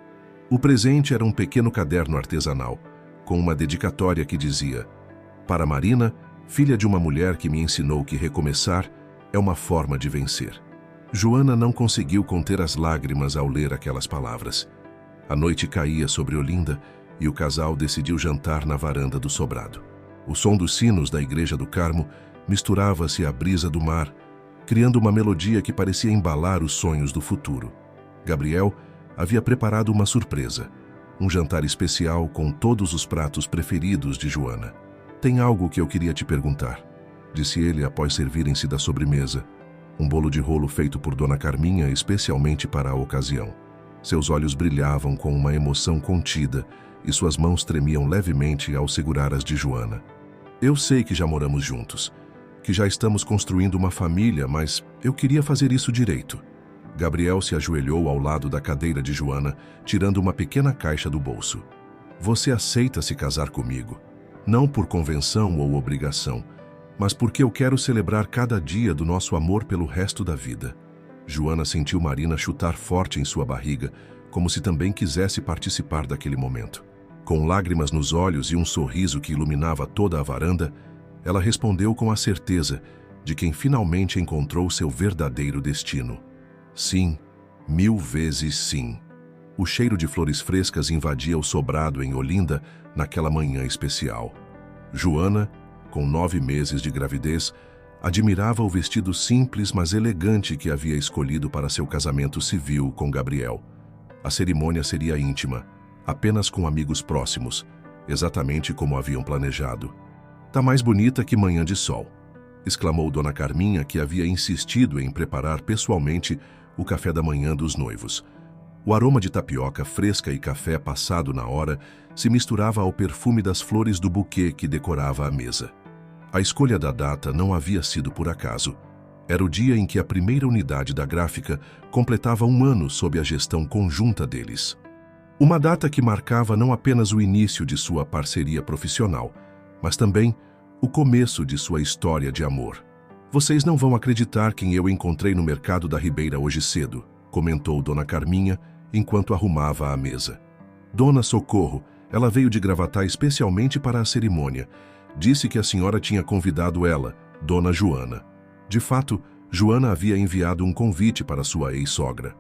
O presente era um pequeno caderno artesanal, com uma dedicatória que dizia: "Para Marina, filha de uma mulher que me ensinou que recomeçar é uma forma de vencer." Joana não conseguiu conter as lágrimas ao ler aquelas palavras. A noite caía sobre Olinda e o casal decidiu jantar na varanda do sobrado. O som dos sinos da Igreja do Carmo misturava-se à brisa do mar, criando uma melodia que parecia embalar os sonhos do futuro. Gabriel havia preparado uma surpresa, um jantar especial com todos os pratos preferidos de Joana. "Tem algo que eu queria te perguntar", disse ele após servirem-se da sobremesa, um bolo de rolo feito por Dona Carminha especialmente para a ocasião. Seus olhos brilhavam com uma emoção contida e suas mãos tremiam levemente ao segurar as de Joana. "Eu sei que já moramos juntos, que já estamos construindo uma família, mas eu queria fazer isso direito." Gabriel se ajoelhou ao lado da cadeira de Joana, tirando uma pequena caixa do bolso. "Você aceita se casar comigo? Não por convenção ou obrigação, mas porque eu quero celebrar cada dia do nosso amor pelo resto da vida." Joana sentiu Marina chutar forte em sua barriga, como se também quisesse participar daquele momento. Com lágrimas nos olhos e um sorriso que iluminava toda a varanda, ela respondeu com a certeza de quem finalmente encontrou seu verdadeiro destino. "Sim, 1000 vezes sim." O cheiro de flores frescas invadia o sobrado em Olinda naquela manhã especial. Joana, com 9 meses de gravidez, admirava o vestido simples mas elegante que havia escolhido para seu casamento civil com Gabriel. A cerimônia seria íntima, apenas com amigos próximos, exatamente como haviam planejado. "Tá mais bonita que manhã de sol", exclamou Dona Carminha, que havia insistido em preparar pessoalmente o café da manhã dos noivos. O aroma de tapioca fresca e café passado na hora se misturava ao perfume das flores do buquê que decorava a mesa. A escolha da data não havia sido por acaso. Era o dia em que a primeira unidade da gráfica completava 1 ano sob a gestão conjunta deles. Uma data que marcava não apenas o início de sua parceria profissional, mas também o começo de sua história de amor. "Vocês não vão acreditar quem eu encontrei no mercado da Ribeira hoje cedo", comentou Dona Carminha, enquanto arrumava a mesa. "Dona Socorro, ela veio de Gravatá especialmente para a cerimônia. Disse que a senhora tinha convidado ela, Dona Joana." De fato, Joana havia enviado um convite para sua ex-sogra.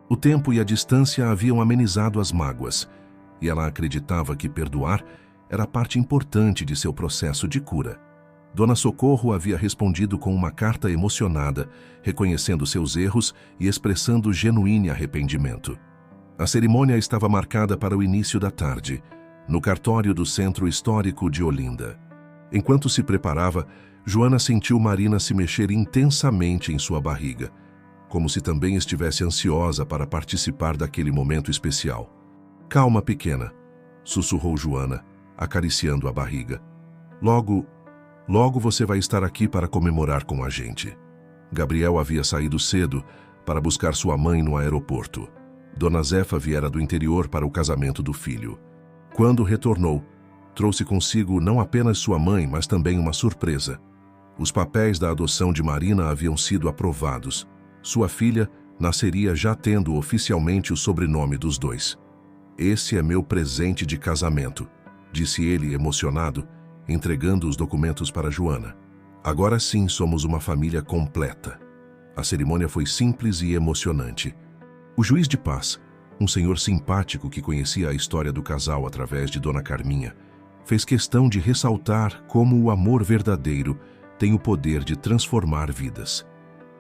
O tempo e a distância haviam amenizado as mágoas, e ela acreditava que perdoar era parte importante de seu processo de cura. Dona Socorro havia respondido com uma carta emocionada, reconhecendo seus erros e expressando genuíno arrependimento. A cerimônia estava marcada para o início da tarde, no cartório do Centro Histórico de Olinda. Enquanto se preparava, Joana sentiu Marina se mexer intensamente em sua barriga, como se também estivesse ansiosa para participar daquele momento especial. "Calma, pequena", sussurrou Joana, acariciando a barriga. Logo você vai estar aqui para comemorar com a gente." Gabriel havia saído cedo para buscar sua mãe no aeroporto. Dona Zefa viera do interior para o casamento do filho. Quando retornou, trouxe consigo não apenas sua mãe, mas também uma surpresa. Os papéis da adoção de Marina haviam sido aprovados. Sua filha nasceria já tendo oficialmente o sobrenome dos dois. "Esse é meu presente de casamento", disse ele emocionado, entregando os documentos para Joana. "Agora sim somos uma família completa." A cerimônia foi simples e emocionante. O juiz de paz, um senhor simpático que conhecia a história do casal através de Dona Carminha, fez questão de ressaltar como o amor verdadeiro tem o poder de transformar vidas.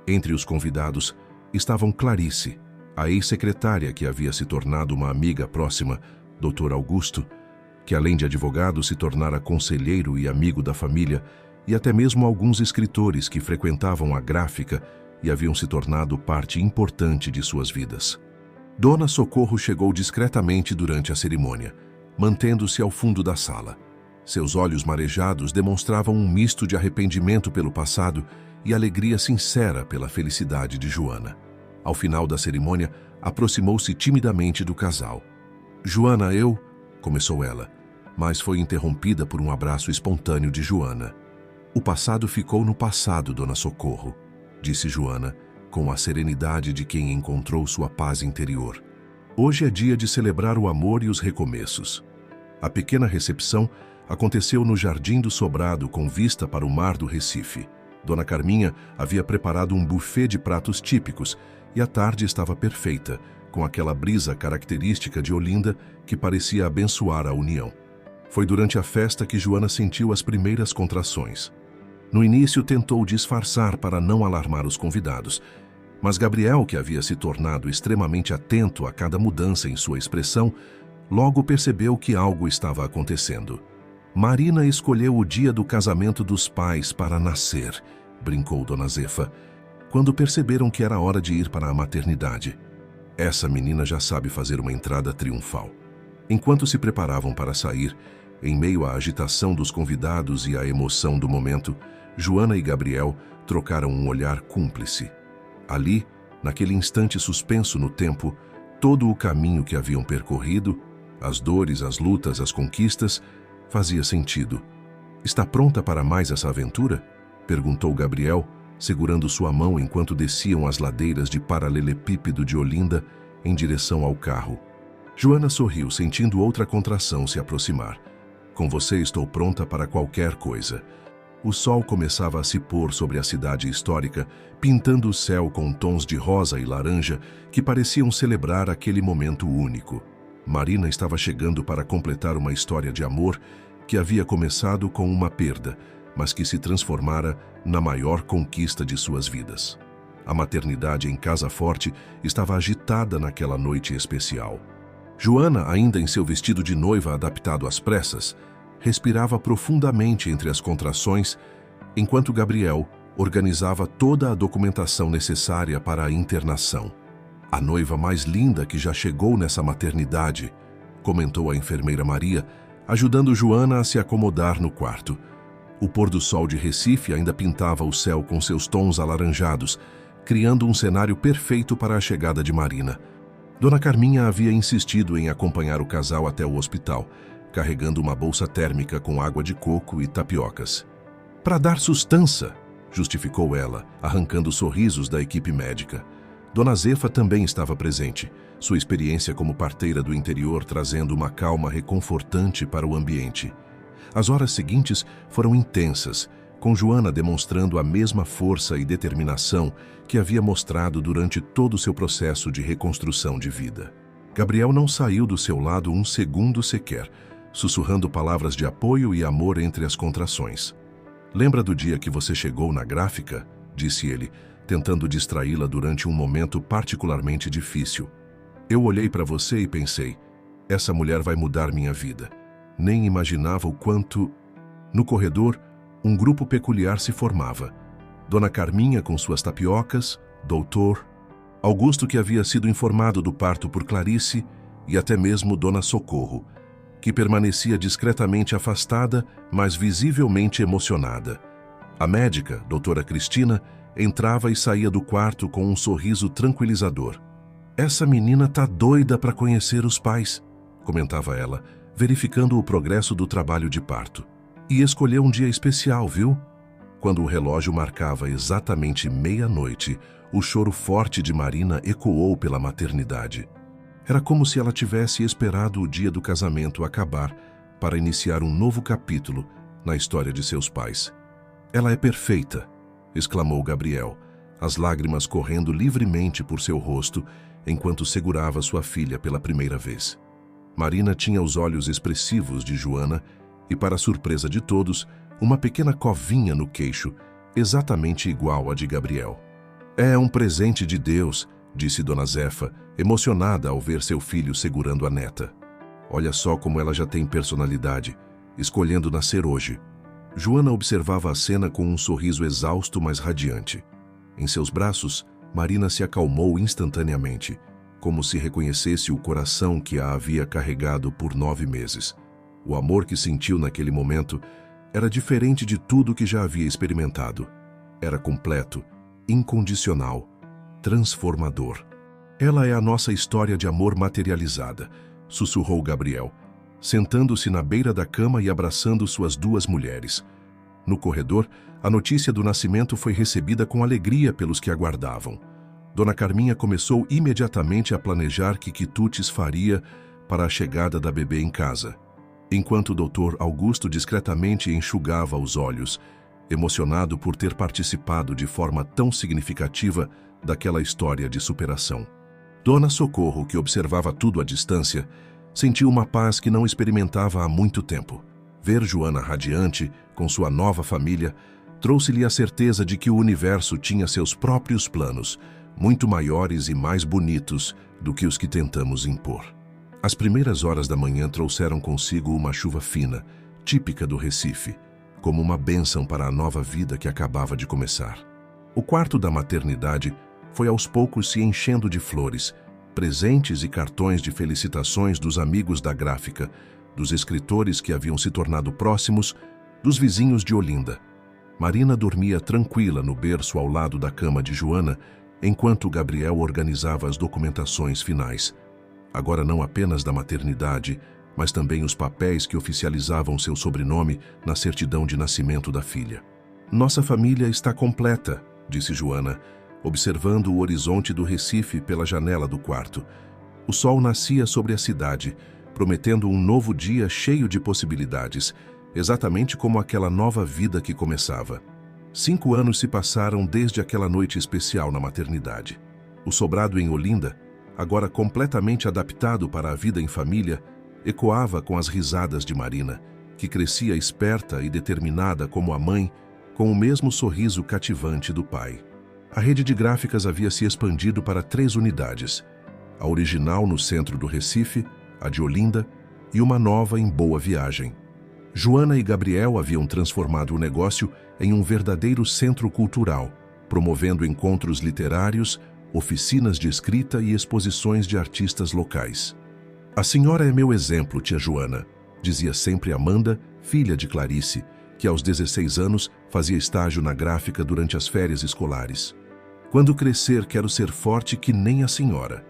Entre os convidados estavam Clarice, a ex-secretária que havia se tornado uma amiga próxima, Dr. Augusto, que além de advogado se tornara conselheiro e amigo da família, e até mesmo alguns escritores que frequentavam a gráfica e haviam se tornado parte importante de suas vidas. Dona Socorro chegou discretamente durante a cerimônia, mantendo-se ao fundo da sala. Seus olhos marejados demonstravam um misto de arrependimento pelo passado e alegria sincera pela felicidade de Joana. Ao final da cerimônia, aproximou-se timidamente do casal. "Joana, começou ela, mas foi interrompida por um abraço espontâneo de Joana. "O passado ficou no passado, Dona Socorro", disse Joana, com a serenidade de quem encontrou sua paz interior. "Hoje é dia de celebrar o amor e os recomeços." A pequena recepção aconteceu no Jardim do Sobrado com vista para o mar do Recife. Dona Carminha havia preparado um buffet de pratos típicos e a tarde estava perfeita, com aquela brisa característica de Olinda que parecia abençoar a união. Foi durante a festa que Joana sentiu as primeiras contrações. No início tentou disfarçar para não alarmar os convidados, mas Gabriel, que havia se tornado extremamente atento a cada mudança em sua expressão, logo percebeu que algo estava acontecendo. "Marina escolheu o dia do casamento dos pais para nascer", brincou Dona Zefa, quando perceberam que era hora de ir para a maternidade. "Essa menina já sabe fazer uma entrada triunfal." Enquanto se preparavam para sair, em meio à agitação dos convidados e à emoção do momento, Joana e Gabriel trocaram um olhar cúmplice. Ali, naquele instante suspenso no tempo, todo o caminho que haviam percorrido, as dores, as lutas, as conquistas, fazia sentido. "Está pronta para mais essa aventura?" perguntou Gabriel, segurando sua mão enquanto desciam as ladeiras de paralelepípedo de Olinda em direção ao carro. Joana sorriu, sentindo outra contração se aproximar. "Com você estou pronta para qualquer coisa." O sol começava a se pôr sobre a cidade histórica, pintando o céu com tons de rosa e laranja que pareciam celebrar aquele momento único. Marina estava chegando para completar uma história de amor que havia começado com uma perda, mas que se transformara na maior conquista de suas vidas. A maternidade em Casa Forte estava agitada naquela noite especial. Joana, ainda em seu vestido de noiva adaptado às pressas, respirava profundamente entre as contrações, enquanto Gabriel organizava toda a documentação necessária para a internação. "A noiva mais linda que já chegou nessa maternidade", comentou a enfermeira Maria, ajudando Joana a se acomodar no quarto. O pôr do sol de Recife ainda pintava o céu com seus tons alaranjados, criando um cenário perfeito para a chegada de Marina. Dona Carminha havia insistido em acompanhar o casal até o hospital, carregando uma bolsa térmica com água de coco e tapiocas. "Para dar sustância", justificou ela, arrancando sorrisos da equipe médica. Dona Zefa também estava presente, sua experiência como parteira do interior trazendo uma calma reconfortante para o ambiente. As horas seguintes foram intensas, com Joana demonstrando a mesma força e determinação que havia mostrado durante todo o seu processo de reconstrução de vida. Gabriel não saiu do seu lado um segundo sequer, sussurrando palavras de apoio e amor entre as contrações. "Lembra do dia que você chegou na gráfica?", disse ele, tentando distraí-la durante um momento particularmente difícil. "Eu olhei para você e pensei, essa mulher vai mudar minha vida. Nem imaginava o quanto..." No corredor, um grupo peculiar se formava. Dona Carminha com suas tapiocas, Doutor Augusto, que havia sido informado do parto por Clarice, e até mesmo Dona Socorro, que permanecia discretamente afastada, mas visivelmente emocionada. A médica, doutora Cristina, entrava e saía do quarto com um sorriso tranquilizador. "Essa menina tá doida para conhecer os pais", comentava ela, verificando o progresso do trabalho de parto. "E escolheu um dia especial, viu?" Quando o relógio marcava exatamente meia-noite, o choro forte de Marina ecoou pela maternidade. Era como se ela tivesse esperado o dia do casamento acabar para iniciar um novo capítulo na história de seus pais. "Ela é perfeita", exclamou Gabriel, as lágrimas correndo livremente por seu rosto enquanto segurava sua filha pela primeira vez. Marina tinha os olhos expressivos de Joana e, para a surpresa de todos, uma pequena covinha no queixo, exatamente igual à de Gabriel. "É um presente de Deus", disse Dona Zefa, emocionada ao ver seu filho segurando a neta. "Olha só como ela já tem personalidade, escolhendo nascer hoje." Joana observava a cena com um sorriso exausto, mas radiante. Em seus braços, Marina se acalmou instantaneamente, como se reconhecesse o coração que a havia carregado por 9 meses. O amor que sentiu naquele momento era diferente de tudo que já havia experimentado. Era completo, incondicional, transformador. "Ela é a nossa história de amor materializada", sussurrou Gabriel, sentando-se na beira da cama e abraçando suas 2 mulheres. No corredor, a notícia do nascimento foi recebida com alegria pelos que aguardavam. Dona Carminha começou imediatamente a planejar que quitutes faria para a chegada da bebê em casa, enquanto o Dr. Augusto discretamente enxugava os olhos, emocionado por ter participado de forma tão significativa daquela história de superação. Dona Socorro, que observava tudo à distância, sentiu uma paz que não experimentava há muito tempo. Ver Joana radiante, com sua nova família, trouxe-lhe a certeza de que o universo tinha seus próprios planos, muito maiores e mais bonitos do que os que tentamos impor. As primeiras horas da manhã trouxeram consigo uma chuva fina, típica do Recife, como uma bênção para a nova vida que acabava de começar. O quarto da maternidade foi aos poucos se enchendo de flores, presentes e cartões de felicitações dos amigos da gráfica, dos escritores que haviam se tornado próximos, dos vizinhos de Olinda. Marina dormia tranquila no berço ao lado da cama de Joana, enquanto Gabriel organizava as documentações finais, agora não apenas da maternidade, mas também os papéis que oficializavam seu sobrenome na certidão de nascimento da filha. "Nossa família está completa", disse Joana, observando o horizonte do Recife pela janela do quarto. O sol nascia sobre a cidade, prometendo um novo dia cheio de possibilidades, exatamente como aquela nova vida que começava. 5 anos se passaram desde aquela noite especial na maternidade. O sobrado em Olinda, agora completamente adaptado para a vida em família, ecoava com as risadas de Marina, que crescia esperta e determinada como a mãe, com o mesmo sorriso cativante do pai. A rede de gráficas havia se expandido para 3 unidades, a original no centro do Recife, a de Olinda e uma nova em Boa Viagem. Joana e Gabriel haviam transformado o negócio em um verdadeiro centro cultural, promovendo encontros literários, oficinas de escrita e exposições de artistas locais. "A senhora é meu exemplo, tia Joana", dizia sempre Amanda, filha de Clarice, que aos 16 anos fazia estágio na gráfica durante as férias escolares. "Quando crescer, quero ser forte que nem a senhora."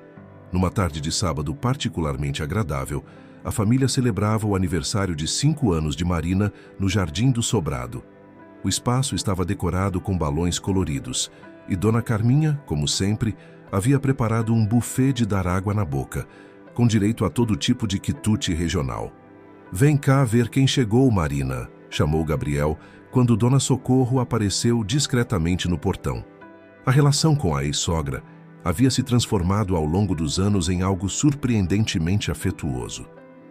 Numa tarde de sábado particularmente agradável, a família celebrava o aniversário de 5 anos de Marina no Jardim do Sobrado. O espaço estava decorado com balões coloridos e Dona Carminha, como sempre, havia preparado um buffet de dar água na boca, com direito a todo tipo de quitute regional. "Vem cá ver quem chegou, Marina", chamou Gabriel, quando Dona Socorro apareceu discretamente no portão. A relação com a ex-sogra havia se transformado ao longo dos anos em algo surpreendentemente afetuoso.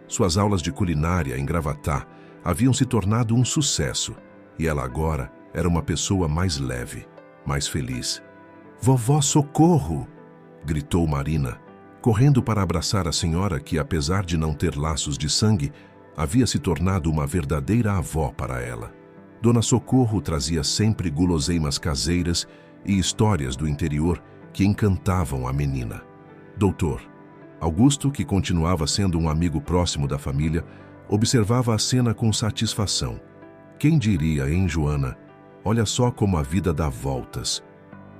Suas aulas de culinária em Gravatá haviam se tornado um sucesso, e ela agora era uma pessoa mais leve, mais feliz. "Vovó Socorro!", gritou Marina, correndo para abraçar a senhora que, apesar de não ter laços de sangue, havia se tornado uma verdadeira avó para ela. Dona Socorro trazia sempre guloseimas caseiras e histórias do interior que encantavam a menina. Doutor Augusto, que continuava sendo um amigo próximo da família, observava a cena com satisfação. Quem diria, hein, Joana? Olha só como a vida dá voltas.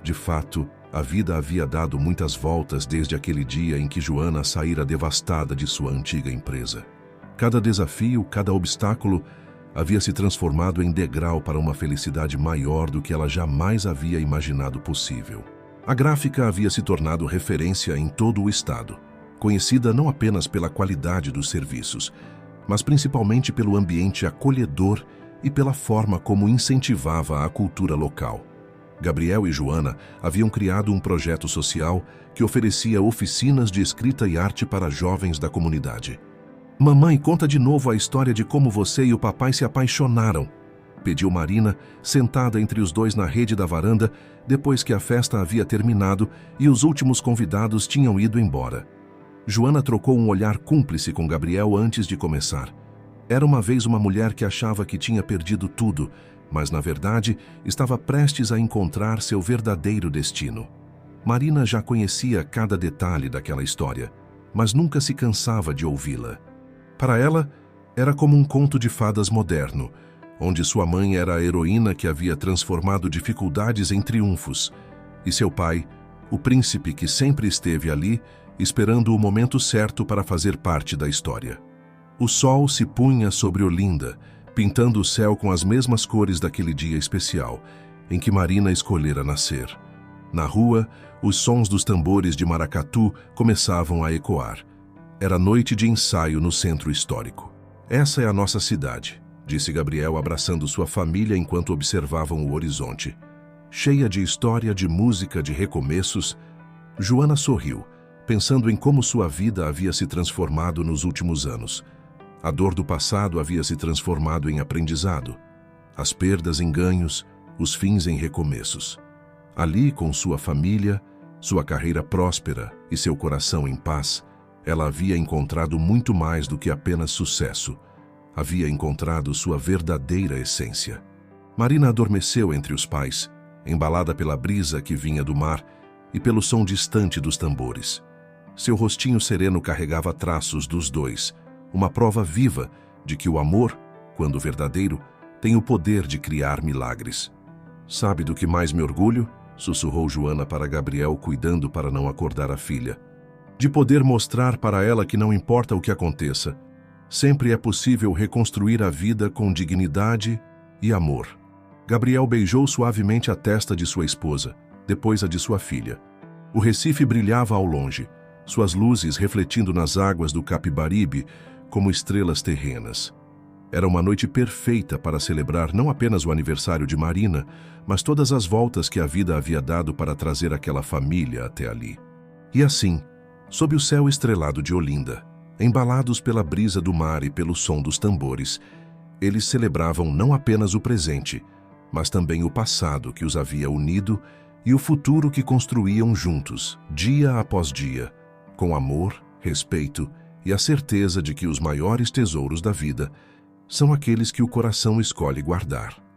De fato, a vida havia dado muitas voltas desde aquele dia em que Joana saíra devastada de sua antiga empresa. Cada desafio, cada obstáculo, havia se transformado em degrau para uma felicidade maior do que ela jamais havia imaginado possível. A gráfica havia se tornado referência em todo o estado, conhecida não apenas pela qualidade dos serviços, mas principalmente pelo ambiente acolhedor e pela forma como incentivava a cultura local. Gabriel e Joana haviam criado um projeto social que oferecia oficinas de escrita e arte para jovens da comunidade. "Mamãe, conta de novo a história de como você e o papai se apaixonaram", pediu Marina, sentada entre os dois na rede da varanda, depois que a festa havia terminado e os últimos convidados tinham ido embora. Joana trocou um olhar cúmplice com Gabriel antes de começar. Era uma vez uma mulher que achava que tinha perdido tudo, mas na verdade estava prestes a encontrar seu verdadeiro destino. Marina já conhecia cada detalhe daquela história, mas nunca se cansava de ouvi-la. Para ela, era como um conto de fadas moderno, onde sua mãe era a heroína que havia transformado dificuldades em triunfos, e seu pai, o príncipe que sempre esteve ali, esperando o momento certo para fazer parte da história. O sol se punha sobre Olinda, pintando o céu com as mesmas cores daquele dia especial, em que Marina escolhera nascer. Na rua, os sons dos tambores de maracatu começavam a ecoar. Era noite de ensaio no centro histórico. "Essa é a nossa cidade", disse Gabriel abraçando sua família enquanto observavam o horizonte. Cheia de história, de música, de recomeços, Joana sorriu, pensando em como sua vida havia se transformado nos últimos anos. A dor do passado havia se transformado em aprendizado, as perdas em ganhos, os fins em recomeços. Ali, com sua família, sua carreira próspera e seu coração em paz, ela havia encontrado muito mais do que apenas sucesso. Havia encontrado sua verdadeira essência. Marina adormeceu entre os pais, embalada pela brisa que vinha do mar e pelo som distante dos tambores. Seu rostinho sereno carregava traços dos dois, uma prova viva de que o amor, quando verdadeiro, tem o poder de criar milagres. "Sabe do que mais me orgulho?", sussurrou Joana para Gabriel, cuidando para não acordar a filha. "De poder mostrar para ela que não importa o que aconteça, sempre é possível reconstruir a vida com dignidade e amor." Gabriel beijou suavemente a testa de sua esposa, depois a de sua filha. O Recife brilhava ao longe, suas luzes refletindo nas águas do Capibaribe como estrelas terrenas. Era uma noite perfeita para celebrar não apenas o aniversário de Marina, mas todas as voltas que a vida havia dado para trazer aquela família até ali. E assim, sob o céu estrelado de Olinda, embalados pela brisa do mar e pelo som dos tambores, eles celebravam não apenas o presente, mas também o passado que os havia unido e o futuro que construíam juntos, dia após dia, com amor, respeito e a certeza de que os maiores tesouros da vida são aqueles que o coração escolhe guardar.